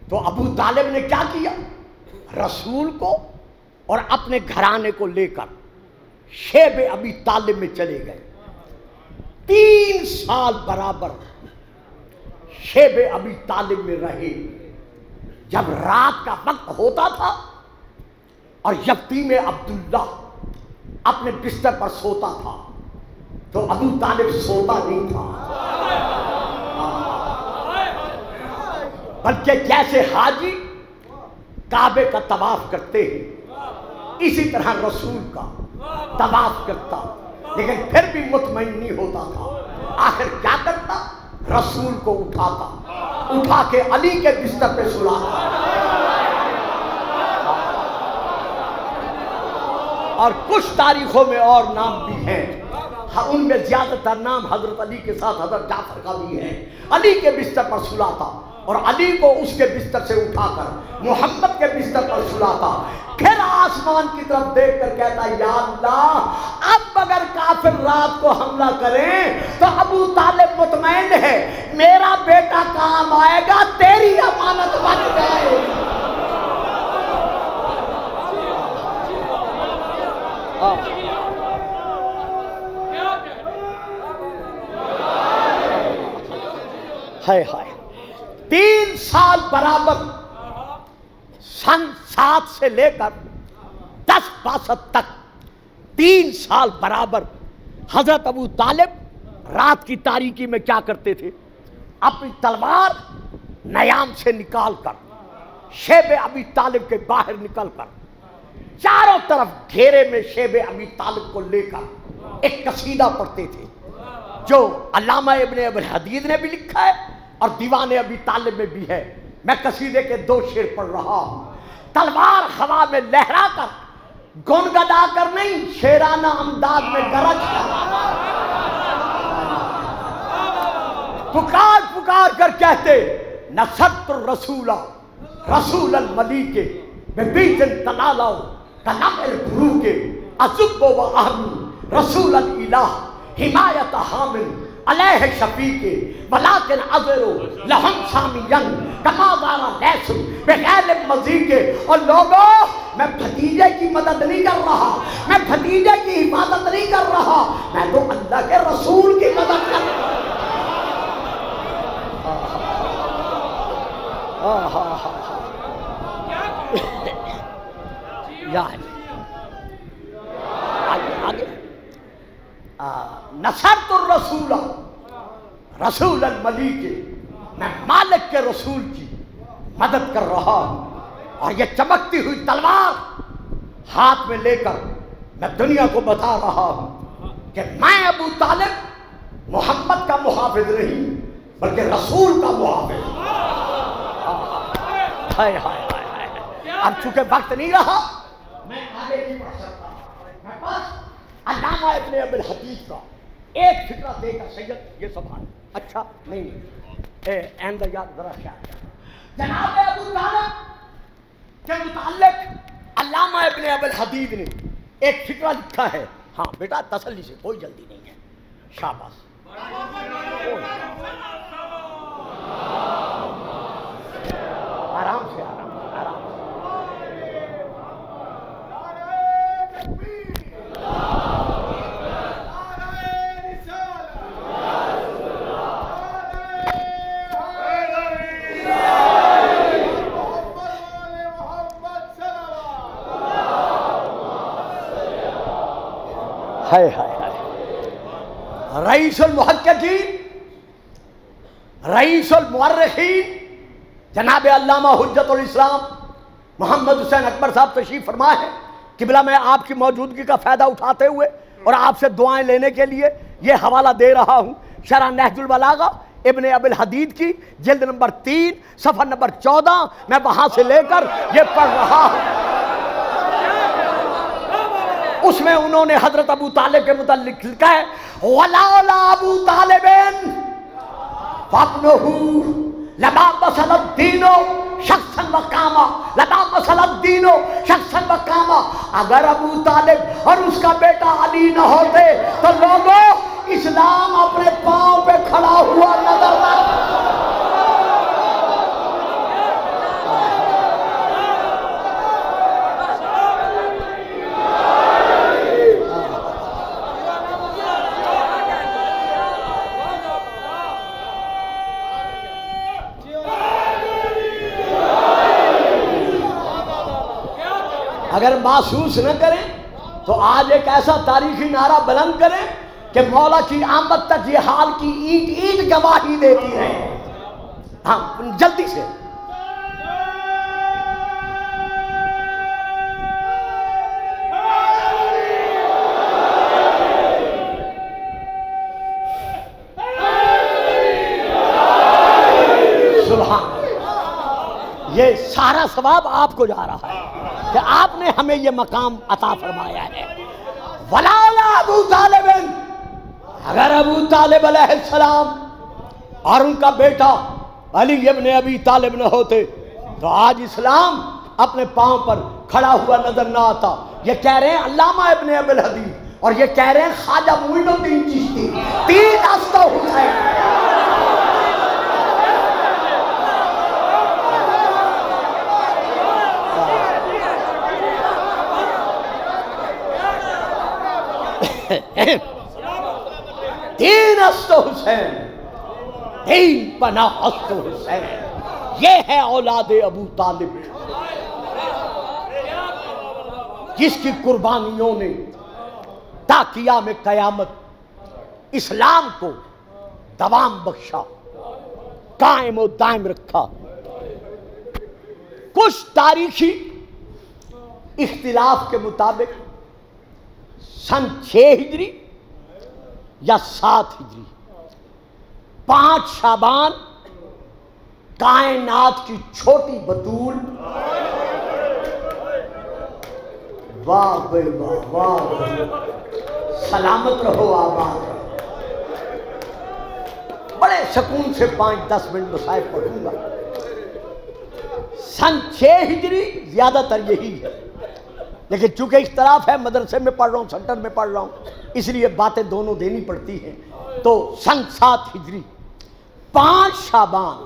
تو ابو طالب نے کیا کیا؟ رسول کو اور اپنے گھرانے کو لے کر شیب ابی طالب میں چلے گئے. 3 سال برابر شیب ابی طالب میں رہے. جب رات کا وقت ہوتا تھا اور یتیم عبداللہ اپنے بستر پر سوتا تھا تو ابو طالب سوتا نہیں تھا، بلکہ جیسے حاجی کعبے کا طواف کرتے ہیں اسی طرح رسول کا طواف کرتا، لیکن پھر بھی مطمئن نہیں ہوتا تھا. آخر کیا کرتا؟ رسول کو اٹھاتا، اٹھا کے علی کے بستر پہ سلاتا. اور کچھ تاریخوں میں اور نام بھی ہیں، ان میں زیادہ تر نام حضرت علی کے ساتھ حضرت جعفر کا بھی ہے. علی کے بستر پر سلاتا اور علی کو اس کے بستر سے اٹھا کر محمد کے بستر پر سلاتا. پھر آسمان کی طرف دیکھ کر کہتا یا اللہ اب اگر کافر رات کو حملہ کریں تو ابو طالب مطمئن ہے میرا بیٹا کام آئے گا، تیری امانت بچ جائے. ہائے ہائے 3 سال برابر سن 7 سے لے کر 10 62 تک 3 سال برابر حضرت ابو طالب رات کی تاریکی میں کیا کرتے تھے؟ اپنی تلوار نیام سے نکال کر شیب ابی طالب کے باہر نکل کر چاروں طرف گھیرے میں شیب ابی طالب کو لے کر ایک قصیدہ پڑھتے تھے جو علامہ ابن ابی الحدید نے بھی لکھا ہے اور دیوان ابی طالب میں بھی ہے. میں قصیدے کے 2 شعر پڑھ رہا ہوں. تلوار ہوا میں لہرا کر گنگنا کر نہیں، شیرانہ انداز میں گرج کر پکار پکار کر کہتے نصرت الرسول رسول الملیک ببیت تلالا کلام البروک ازب و اہمی رسول الالہ حمایت حامل علیہ شفیق ولیکن عذرو لہم سامین کما دارا لیس بغیر مزید. اور لوگوں میں بھتیجے کی مدد نہیں کر رہا، میں بھتیجے کی حفاظت نہیں کر رہا، میں تو اللہ کے رسول کی مدد کر رہا. نصرت الرسول رسول الملیک، میں مالک کے رسول کی مدد کر رہا ہوں. اور یہ چمکتی ہوئی تلوار ہاتھ میں لے کر میں دنیا کو بتا رہا ہوں کہ میں ابو طالب محمد کا محافظ نہیں بلکہ رسول کا محافظ. ہائے ہائے ہائے ہائے. اب چونکہ وقت نہیں رہا میں آگے نہیں بڑھ سکتا. میں بس علامہ ابن ابی الحدید کا ایک فکرہ دے کر سید یہ سبحان اچھا نہیں آئندہ یاد ذرا خیال. جناب ابو طالب کے متعلق علامہ ابن ابی الحدید نے ایک فکرہ لکھا ہے. ہاں بیٹا تسلی سے، کوئی جلدی نہیں ہے. شاباش. آرام سے آرام سے آرام سے. ہائے ہائے ہائے. رئیس المحققین رئیس المؤرخین جناب علامہ حجت الاسلام محمد حسین اکبر صاحب تشریف فرما ہے. قبلہ میں آپ کی موجودگی کا فائدہ اٹھاتے ہوئے اور آپ سے دعائیں لینے کے لیے یہ حوالہ دے رہا ہوں. شرح نہج البلاغہ ابن ابی الحدید کی جلد نمبر 3 صفحہ نمبر 14 میں وہاں سے لے کر یہ پڑھ رہا ہوں. اس میں انہوں نے حضرت ابو طالب کے متعلق لکھا ہے وَلَوْلَا أَبُو طَالِبٍ فَابْنُهُ لَمَا مَثَلَ الدِّينُ شَخْصًا وَقَامًا لَمَا مَثَلَ الدِّينُ شَخْصًا وَقَامًا. اگر ابو طالب اور اس کا بیٹا علی نہ ہوتے تو لوگوں اسلام اپنے پاؤں پہ کھڑا ہوا نظر نہ. اگر محسوس نہ کریں تو آج ایک ایسا تاریخی نعرہ بلند کریں کہ مولا کی آمد تک یہ حال کی اینٹ اینٹ گواہی دیتی رہے. ہاں جلدی سے. سبحان. یہ سارا ثواب آپ کو جا رہا ہے کہ آپ نے ہمیں یہ مقام عطا فرمایا ہے. وَلَوْلَا أَبُو طَالِبٍ اگر ابو طالب علیہ السلام اور ان کا بیٹا علی ابن ابی طالب نہ ہوتے تو آج اسلام اپنے پاؤں پر کھڑا ہوا نظر نہ آتا. یہ کہہ رہے ہیں علامہ ابن ابی الحدید اور یہ کہہ رہے ہیں خواجہ معین الدین چشتی. 3 ہستہ حسین. تین ہست حسین، تین پناہ ہست حسین. یہ ہے اولاد ابو طالب جس کی قربانیوں نے تا قیام قیامت اسلام کو دوام بخشا، قائم و دائم رکھا. کچھ تاریخی اختلاف کے مطابق سن 6 ہجری یا 7 ہجری 5 شعبان کائنات کی چھوٹی بطول. واہ بھائی واہ واہ، سلامت رہو آباد رہو. بڑے سکون سے 5-10 منٹ مسائل پڑھوں گا. سن 6 ہجری زیادہ تر یہی ہے، لیکن چونکہ اختلاف ہے، مدرسے میں پڑھ رہا ہوں، سنٹر میں پڑھ رہا ہوں، اس لیے باتیں دونوں دینی پڑتی ہیں. تو سن 7 ہجری 5 شعبان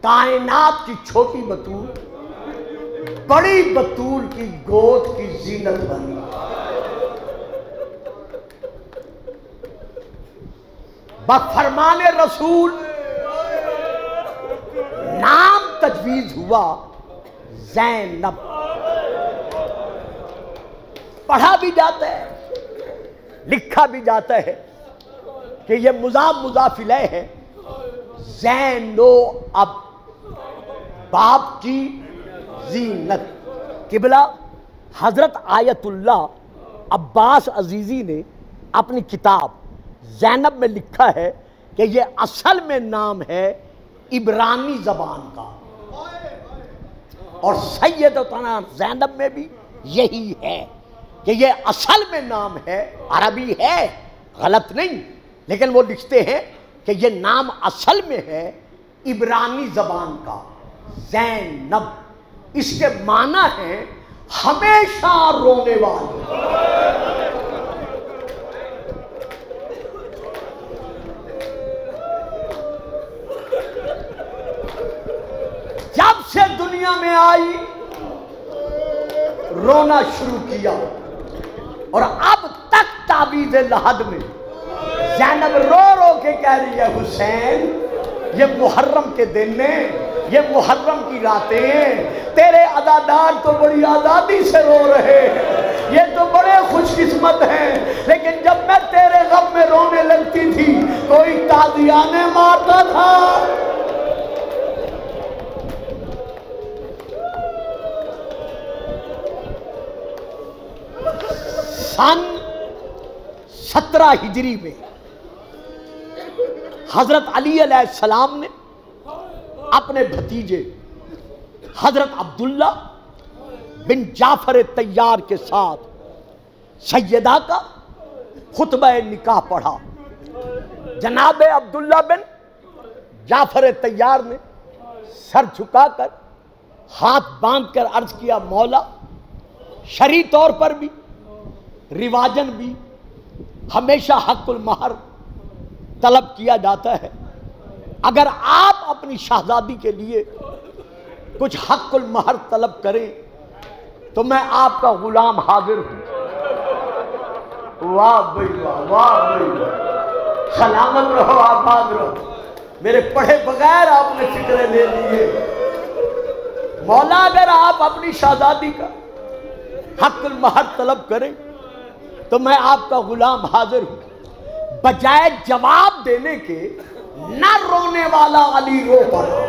کائنات کی چھوٹی بطول بڑی بطول کی گود کی زینت بنی. بفرمان رسول نام تجویز ہوا زینب. پڑھا بھی جاتا ہے لکھا بھی جاتا ہے کہ یہ مضاف مضاف الیہ ہے. زینو اب باپ کی زینت. قبلہ حضرت آیت اللہ عباس عزیزی نے اپنی کتاب زینب میں لکھا ہے کہ یہ اصل میں نام ہے عبرانی زبان کا، اور سیدتنا زینب میں بھی یہی ہے کہ یہ اصل میں نام ہے. عربی ہے غلط نہیں، لیکن وہ لکھتے ہیں کہ یہ نام اصل میں ہے عبرانی زبان کا زینب. اس کے معنی ہے ہمیشہ رونے والی. جب سے دنیا میں آئی رونا شروع کیا، اور اب تک تعویذ لحد میں زینب رو رو کے کہہ رہی ہے حسین یہ محرم کے دن ہیں، یہ محرم کی راتیں ہیں، تیرے عزادار تو بڑی آزادی سے رو رہے ہیں، یہ تو بڑے خوش قسمت ہیں، لیکن جب میں تیرے غم میں رونے لگتی تھی کوئی تازیانے مارتا تھا. سن 17 ہجری میں حضرت علی علیہ السلام نے اپنے بھتیجے حضرت عبداللہ بن جعفر طیار کے ساتھ سیدہ کا خطبہ نکاح پڑھا. جناب عبداللہ بن جعفر طیار نے سر جھکا کر ہاتھ باندھ کر عرض کیا مولا شرعی طور پر بھی رواجن بھی ہمیشہ حق المہر طلب کیا جاتا ہے، اگر آپ اپنی شہزادی کے لیے کچھ حق المہر طلب کریں تو میں آپ کا غلام حاضر ہوں. واہ بھائی واہ، واہ بھائی واہ، سلامت رہو آباد رہو. میرے پڑھے بغیر آپ نے فکرے لے لیے. مولا اگر آپ اپنی شہزادی کا حق المہر طلب کریں تو میں آپ کا غلام حاضر ہوں. بجائے جواب دینے کے نہ رونے والا علی رو پڑا.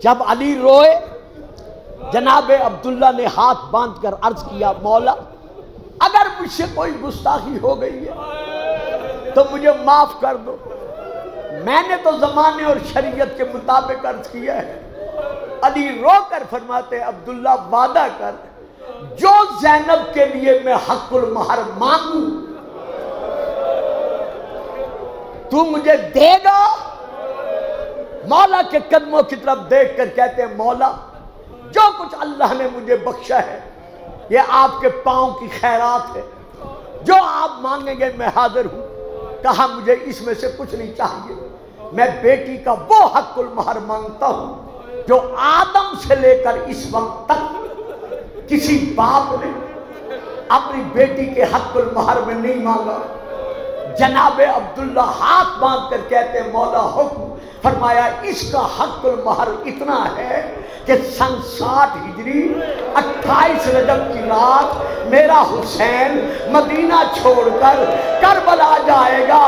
جب علی روئے جناب عبداللہ نے ہاتھ باندھ کر عرض کیا مولا اگر مجھ سے کوئی گستاخی ہو گئی ہے تو مجھے معاف کر دو، میں نے تو زمانے اور شریعت کے مطابق عرض کیا ہے. علی رو کر فرماتے عبداللہ وعدہ کر جو زینب کے لیے میں حق المہر مانگوں تو مجھے دے گا. مولا کے قدموں کی طرف دیکھ کر کہتے ہیں مولا جو کچھ اللہ نے مجھے بخشا ہے یہ آپ کے پاؤں کی خیرات ہے، جو آپ مانگیں گے میں حاضر ہوں. کہا مجھے اس میں سے کچھ نہیں چاہیے، میں بیٹی کا وہ حق المہر مانگتا ہوں جو آدم سے لے کر اس وقت تک کسی باپ نے اپنی بیٹی کے حق المہر میں نہیں مانگا. جناب عبداللہ ہاتھ باندھ کر کہتے ہیں مولا حکم. فرمایا اس کا حق المہر اتنا ہے کہ سن 60 ہجری 28 رجب کی رات میرا حسین مدینہ چھوڑ کر کربلا جائے گا.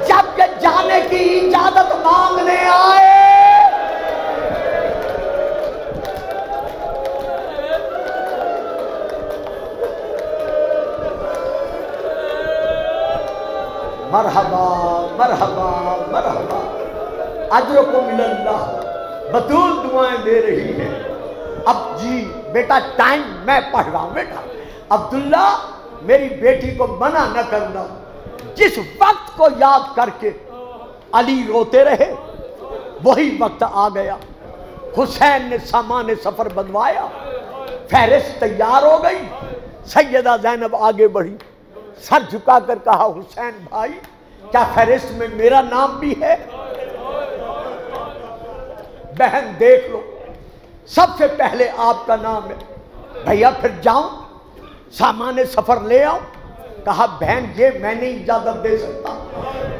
جب یہ جانے کی اجازت مانگنے آئے مرحبا مرحبا مرحبا اجرکم من اللہ. بطول دعائیں دے رہی ہے. اب جی بیٹا ٹائم میں پڑھ رہا ہوں بیٹا. عبداللہ میری بیٹی کو منع نہ کرنا. جس وقت کو یاد کر کے علی روتے رہے وہی وقت آ گیا. حسین نے سامان سفر بنوایا، فہرست تیار ہو گئی. سیدہ زینب آگے بڑھی. سر جھکا کر کہا حسین بھائی کیا فہرست میں میرا نام بھی ہے؟ بہن دیکھ لو سب سے پہلے آپ کا نام ہے۔ بھیا پھر جاؤں سامان سفر لے آؤں؟ کہا بہن یہ میں نہیں اجازت دے سکتا،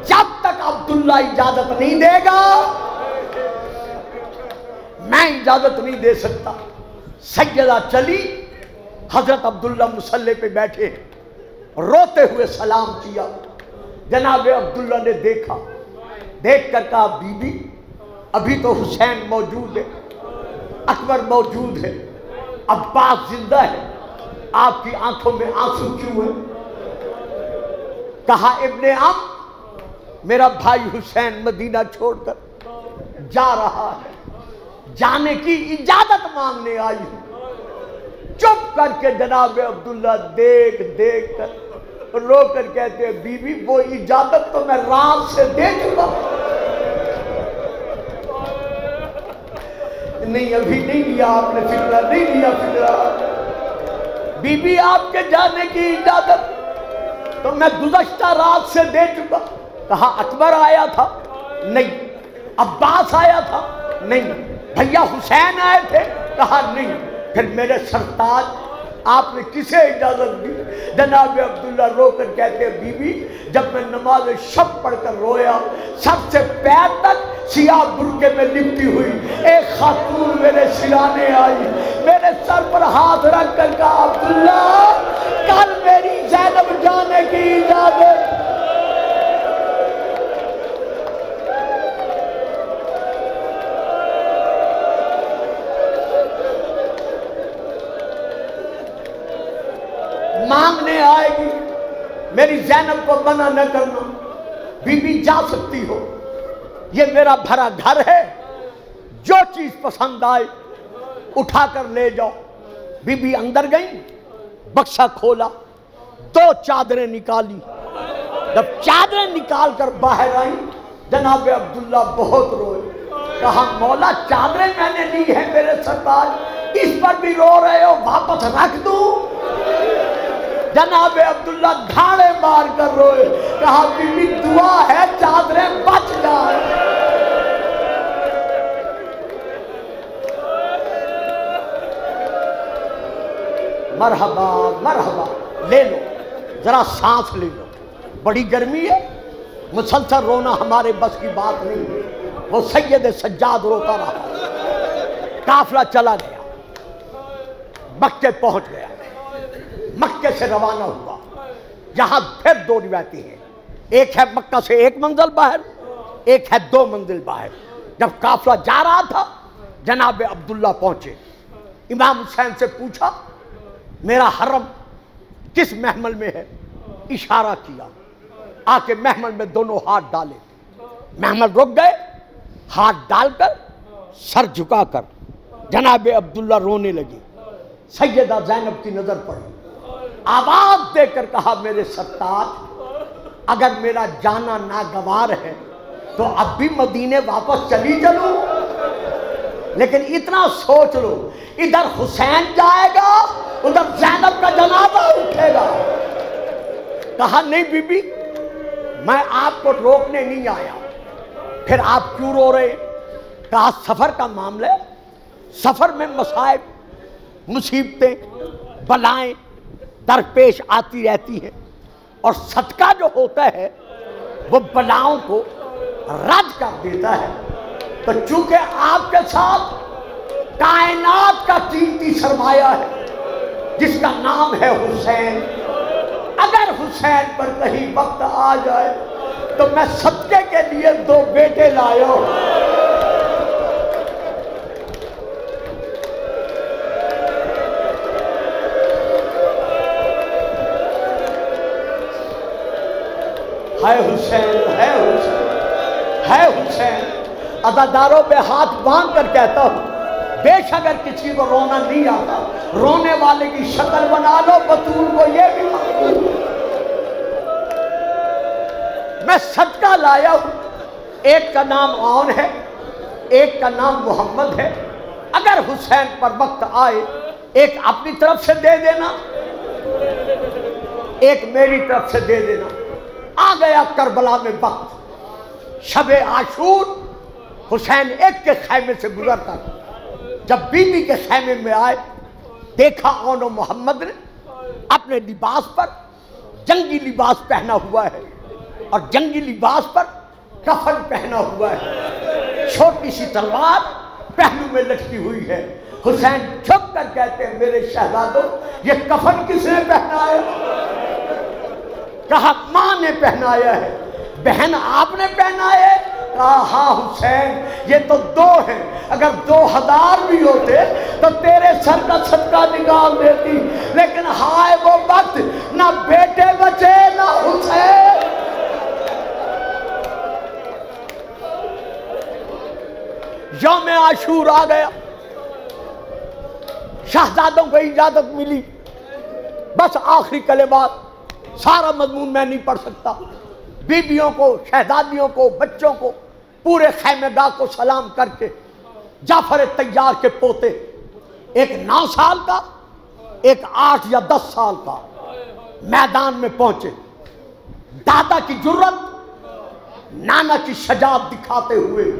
جب تک عبداللہ اجازت نہیں دے گا میں اجازت نہیں دے سکتا۔ سیدہ چلی، حضرت عبداللہ مصلی پہ بیٹھے روتے ہوئے سلام کیا۔ جناب عبداللہ نے دیکھا، دیکھ کر کہا بی بی ابھی تو حسین موجود ہے، اکبر موجود ہے، عباس زندہ ہے، آپ کی آنکھوں میں آنسو کیوں ہیں؟ کہا ابن عم میرا بھائی حسین مدینہ چھوڑ کر جا رہا ہے، جانے کی اجازت مانگنے آئی ہوں۔ چپ کر کے جناب عبداللہ دیکھ دیکھ کر رو کر کہتے ہیں بی بی وہ اجازت تو میں رات سے دے چکا، نہیں ابھی نہیں لیا آپ نے فکرہ، نہیں لیا فکرہ، بی بی آپ کے جانے کی اجازت تو میں گزشتہ رات سے دے چکا۔ کہا اکبر آیا تھا؟ نہیں۔ عباس آیا تھا؟ نہیں۔ بھیا حسین آئے تھے؟ کہا نہیں۔ پھر میرے سرتاج آپ نے کسے اجازت دی؟ جناب عبداللہ رو کر کہتے ہیں بی بی جب میں نماز شب پڑھ کر رویا سب سے پیر تک سیاہ برقعے میں لپٹی ہوئی ایک خاتون میرے سرانے آئی، میرے سر پر ہاتھ رکھ کر کہا عبداللہ کل میری زینب جانے کی اجازت۔ مانگنے آئے گی، میری زینب کو منع نہ کرنا، بی بی جا سکتی ہو، یہ میرا بھرا گھر ہے، جو چیز پسند آئے اٹھا کر لے جاؤ۔ بی بی اندر گئی، بکسہ کھولا، 2 چادریں نکالی، جب چادریں نکال کر باہر آئیں جناب عبداللہ بہت روئے، کہا مولا چادریں میں نے لی ہیں میرے سرتاج، اس پر بھی رو رہے ہو، واپس رکھ دوں؟ جناب عبداللہ دھاڑے مار کر روئے، کہا بی بی دعا ہے چادریں بچ جائیں۔ مرحبا مرحبا، لے لو ذرا سانس لے لو، بڑی گرمی ہے، مسلسل رونا ہمارے بس کی بات نہیں ہے۔ وہ سید سجاد روتا رہا، قافلہ چلا گیا، مکے پہنچ گیا، مکے سے روانہ ہوا۔ یہاں پھر 2 روایتیں ہیں، ایک ہے مکہ سے 1 منزل باہر، ایک ہے 2 منزل باہر۔ جب قافلہ جا رہا تھا جناب عبداللہ پہنچے، امام حسین سے پوچھا میرا حرم کس محمل میں ہے؟ اشارہ کیا، آ کے محمل میں دونوں ہاتھ ڈالے، محمل رک گئے، ہاتھ ڈال کر سر جھکا کر جناب عبداللہ رونے لگے۔ سیدہ زینب کی نظر پڑی، آواز دے کر کہا میرے سرتاج اگر میرا جانا ناگوار ہے تو اب بھی مدینے واپس چلی چلوں، لیکن اتنا سوچ لو ادھر حسین جائے گا ادھر زینب کا جنازہ اٹھے گا۔ کہا نہیں بی بی میں آپ کو روکنے نہیں آیا، پھر آپ کیوں رو رہے؟ کہا سفر کا معاملہ ہے، سفر میں مصائب مصیبتیں بلائیں درپیش آتی رہتی ہیں، اور صدقہ جو ہوتا ہے وہ بلاؤں کو رد کر دیتا ہے۔ تو چونکہ آپ کے ساتھ کائنات کا قیمتی سرمایہ ہے جس کا نام ہے حسین، اگر حسین پر کہیں وقت آ جائے تو میں صدقے کے لیے 2 بیٹے لایا ہوں۔ ہے حسین ہے حسین ہے حسین، عزاداروں پہ ہاتھ باندھ کر کہتا ہوں بے شک اگر کسی کو رونا نہیں آتا رونے والے کی شکل بنا لو، بطول کو یہ بھی معلوم میں صدقہ لایا ہوں، ایک کا نام عون ہے ایک کا نام محمد ہے، اگر حسین پر وقت آئے ایک اپنی طرف سے دے دینا ایک میری طرف سے دے دینا۔ آ گیا کربلا میں وقت، شب عاشور، حسین ایک کے خیمے سے گزر کر جب بی بی کے خیمے میں آئے، دیکھا اون و محمد نے اپنے لباس پر جنگی لباس پہنا ہوا ہے اور جنگی لباس پر کفن پہنا ہوا ہے، چھوٹی سی تلوار پہلو میں لٹکی ہوئی ہے۔ حسین جھک کر کہتے ہیں میرے شہزادوں یہ کفن کس نے پہنایا؟ کہا ماں نے پہنایا ہے۔ بہن آپ نے پہنائے؟ کہا ہاں حسین یہ تو دو ہیں، اگر 2000 بھی ہوتے تو تیرے سر کا صدقہ نکال دیتی، لیکن ہائے وہ وقت، نہ بیٹے بچے نہ حسین۔ یوم عاشور آ گیا، شہزادوں کو اجازت ملی، بس آخری کلمات، سارا مضمون میں نہیں پڑھ سکتا۔ بیویوں کو، شہزادیوں کو، بچوں کو، پورے خیمہ گاہ کو سلام کر کے جعفر طیار کے پوتے، ایک 9 سال کا، ایک 8 یا 10 سال کا، میدان میں پہنچے۔ دادا کی جرت، نانا کی شجاعت دکھاتے ہوئے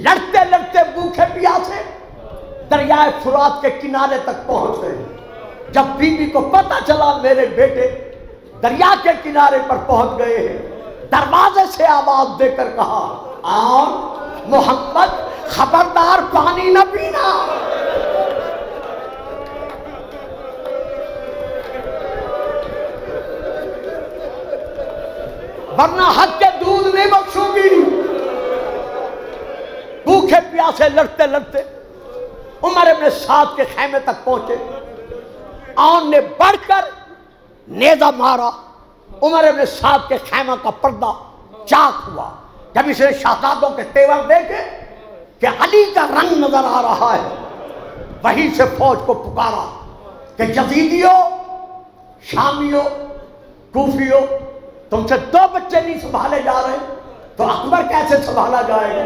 لڑتے لڑتے بھوکے پیاسے دریائے فرات کے کنارے تک پہنچ گئے۔ جب بی بی کو پتہ چلا میرے بیٹے دریا کے کنارے پر پہنچ گئے ہیں، دروازے سے آواز دے کر کہا اور محمد خبردار پانی نہ پینا۔ ورنہ حق کے دودھ نہیں بخشوں گی۔ بھوکے پیاسے لڑتے لڑتے عمر ابن سعد کے خیمے تک پہنچے۔ آن نے بڑھ کر نیزہ مارا، عمر ابن سعد کے خیمہ کا پردہ چاک ہوا۔ جب اسے شہزادوں کے تیور دیکھے کہ علی کا رنگ نظر آ رہا ہے، وہیں سے فوج کو پکارا کہ یزیدیوں، شامیوں، کوفیوں، تم سے 2 بچے نہیں سنبھالے جا رہے تو اکبر کیسے سنبھالا جائے گا؟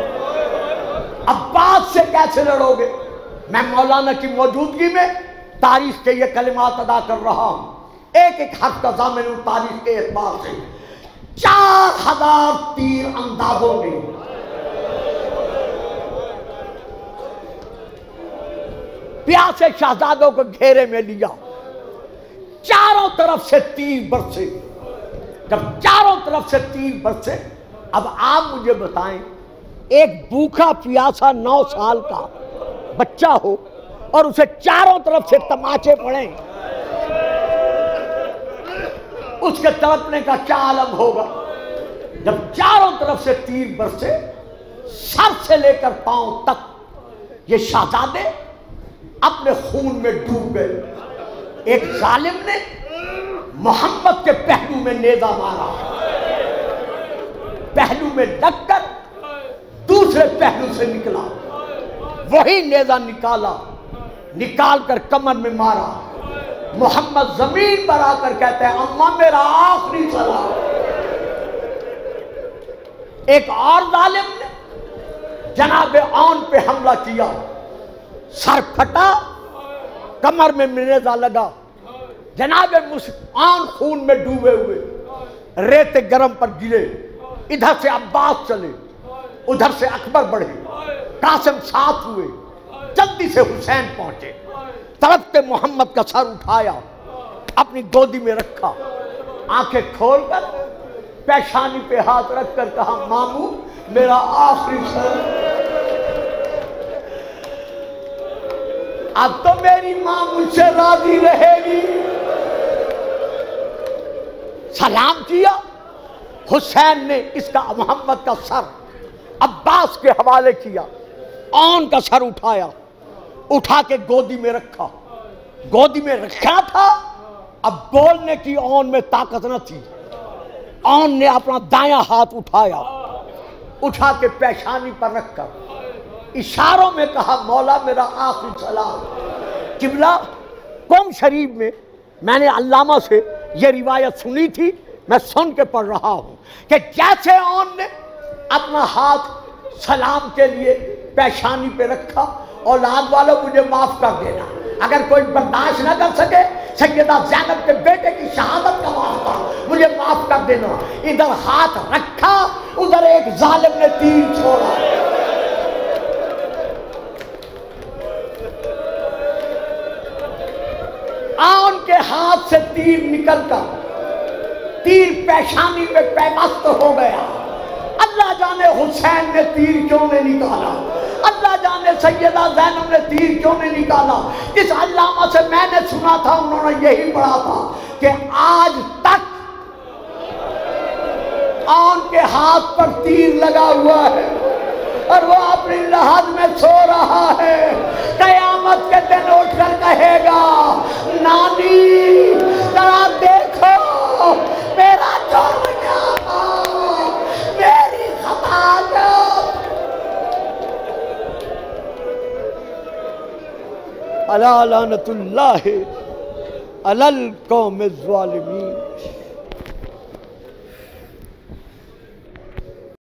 عباس سے کیسے لڑو گے؟ میں مولانا کی موجودگی میں تاریخ کے یہ کلمات ادا کر رہا ہوں، ایک ایک حرف کا ضامن ہوں تاریخ کے اعتبار سے۔ 4000 تیر اندازوں نے پیاسے شہزادوں کو گھیرے میں لیا، چاروں طرف سے تیر برسے۔ جب چاروں طرف سے تیر برسے، اب آپ مجھے بتائیں ایک بھوکا پیاسا 9 سال کا بچہ ہو اور اسے چاروں طرف سے تماچے پڑیں، اس کے تڑپنے کا کیا عالم ہوگا؟ جب چاروں طرف سے تیر برسے، سر سے لے کر پاؤں تک یہ شہزادے اپنے خون میں ڈوب گئے۔ ایک ظالم نے محمد کے پہلو میں نیزہ مارا، پہلو میں لگ کر دوسرے پہلو سے نکلا، وہی نیزہ نکال کر کمر میں مارا۔ محمد زمین پر آ کر کہتے ہیں اماں میرا آخری سلام۔ ایک اور ظالم نے جناب آن پہ حملہ کیا، سر پھٹا، کمر میں نیزہ لگا، جناب آن خون میں ڈوبے ہوئے ریت گرم پر گرے۔ ادھر سے عباس چلے، ادھر سے اکبر بڑھے، قاسم ساتھ ہوئے، جلدی سے حسین پہنچے۔ تڑپتے محمد کا سر اٹھایا، اپنی گودی میں رکھا، آنکھیں کھول کر پیشانی پہ ہاتھ رکھ کر کہا ماموں میرا آخری سر۔ اب تو میری ماں مجھ سے راضی رہے گی۔ سلام کیا، حسین نے اس کا محمد کا سر عباس کے حوالے کیا، آن کا سر اٹھایا، اٹھا کے گودی میں رکھا، گودی میں رکھا تھا، اب بولنے کی آن میں طاقت نہ تھی۔ آن نے اپنا دایاں ہاتھ اٹھایا، اٹھا کے پیشانی پر رکھ کر اشاروں میں کہا مولا میرا آخری سلام۔ قبلہ قوم شریف میں میں نے علامہ سے یہ روایت سنی تھی، میں سن کے پڑھ رہا ہوں کہ جیسے آن نے اپنا ہاتھ سلام کے لیے پیشانی پہ رکھا، اولاد والوں مجھے معاف کر دینا، اگر کوئی برداشت نہ کر سکے سیدہ زینب کے بیٹے کی شہادت کا واسطہ مجھے معاف کر دینا. ادھر ہاتھ رکھا، ادھر ایک ظالم نے تیر چھوڑا. ان کے ہاتھ سے تیر نکل کر تیر پیشانی میں پیوست ہو گیا. اللہ جانے حسین نے تیر کیوں نہیں نکالا، اللہ جانے سیدہ زینب نے تیر کیوں نہیں نکالا. جس علامہ سے میں نے سنا تھا انہوں نے یہی پڑھا تھا کہ آج تک ان کے ہاتھ پر تیر لگا ہوا ہے اور وہ اپنی لحد میں سو رہا ہے. قیامت کے دن اٹھ کر کہے گا نانی ذرا دیکھو میرا جرم کیا تھا، میری خطا کیا. الا لعنت اللہ علی القوم الظالمین.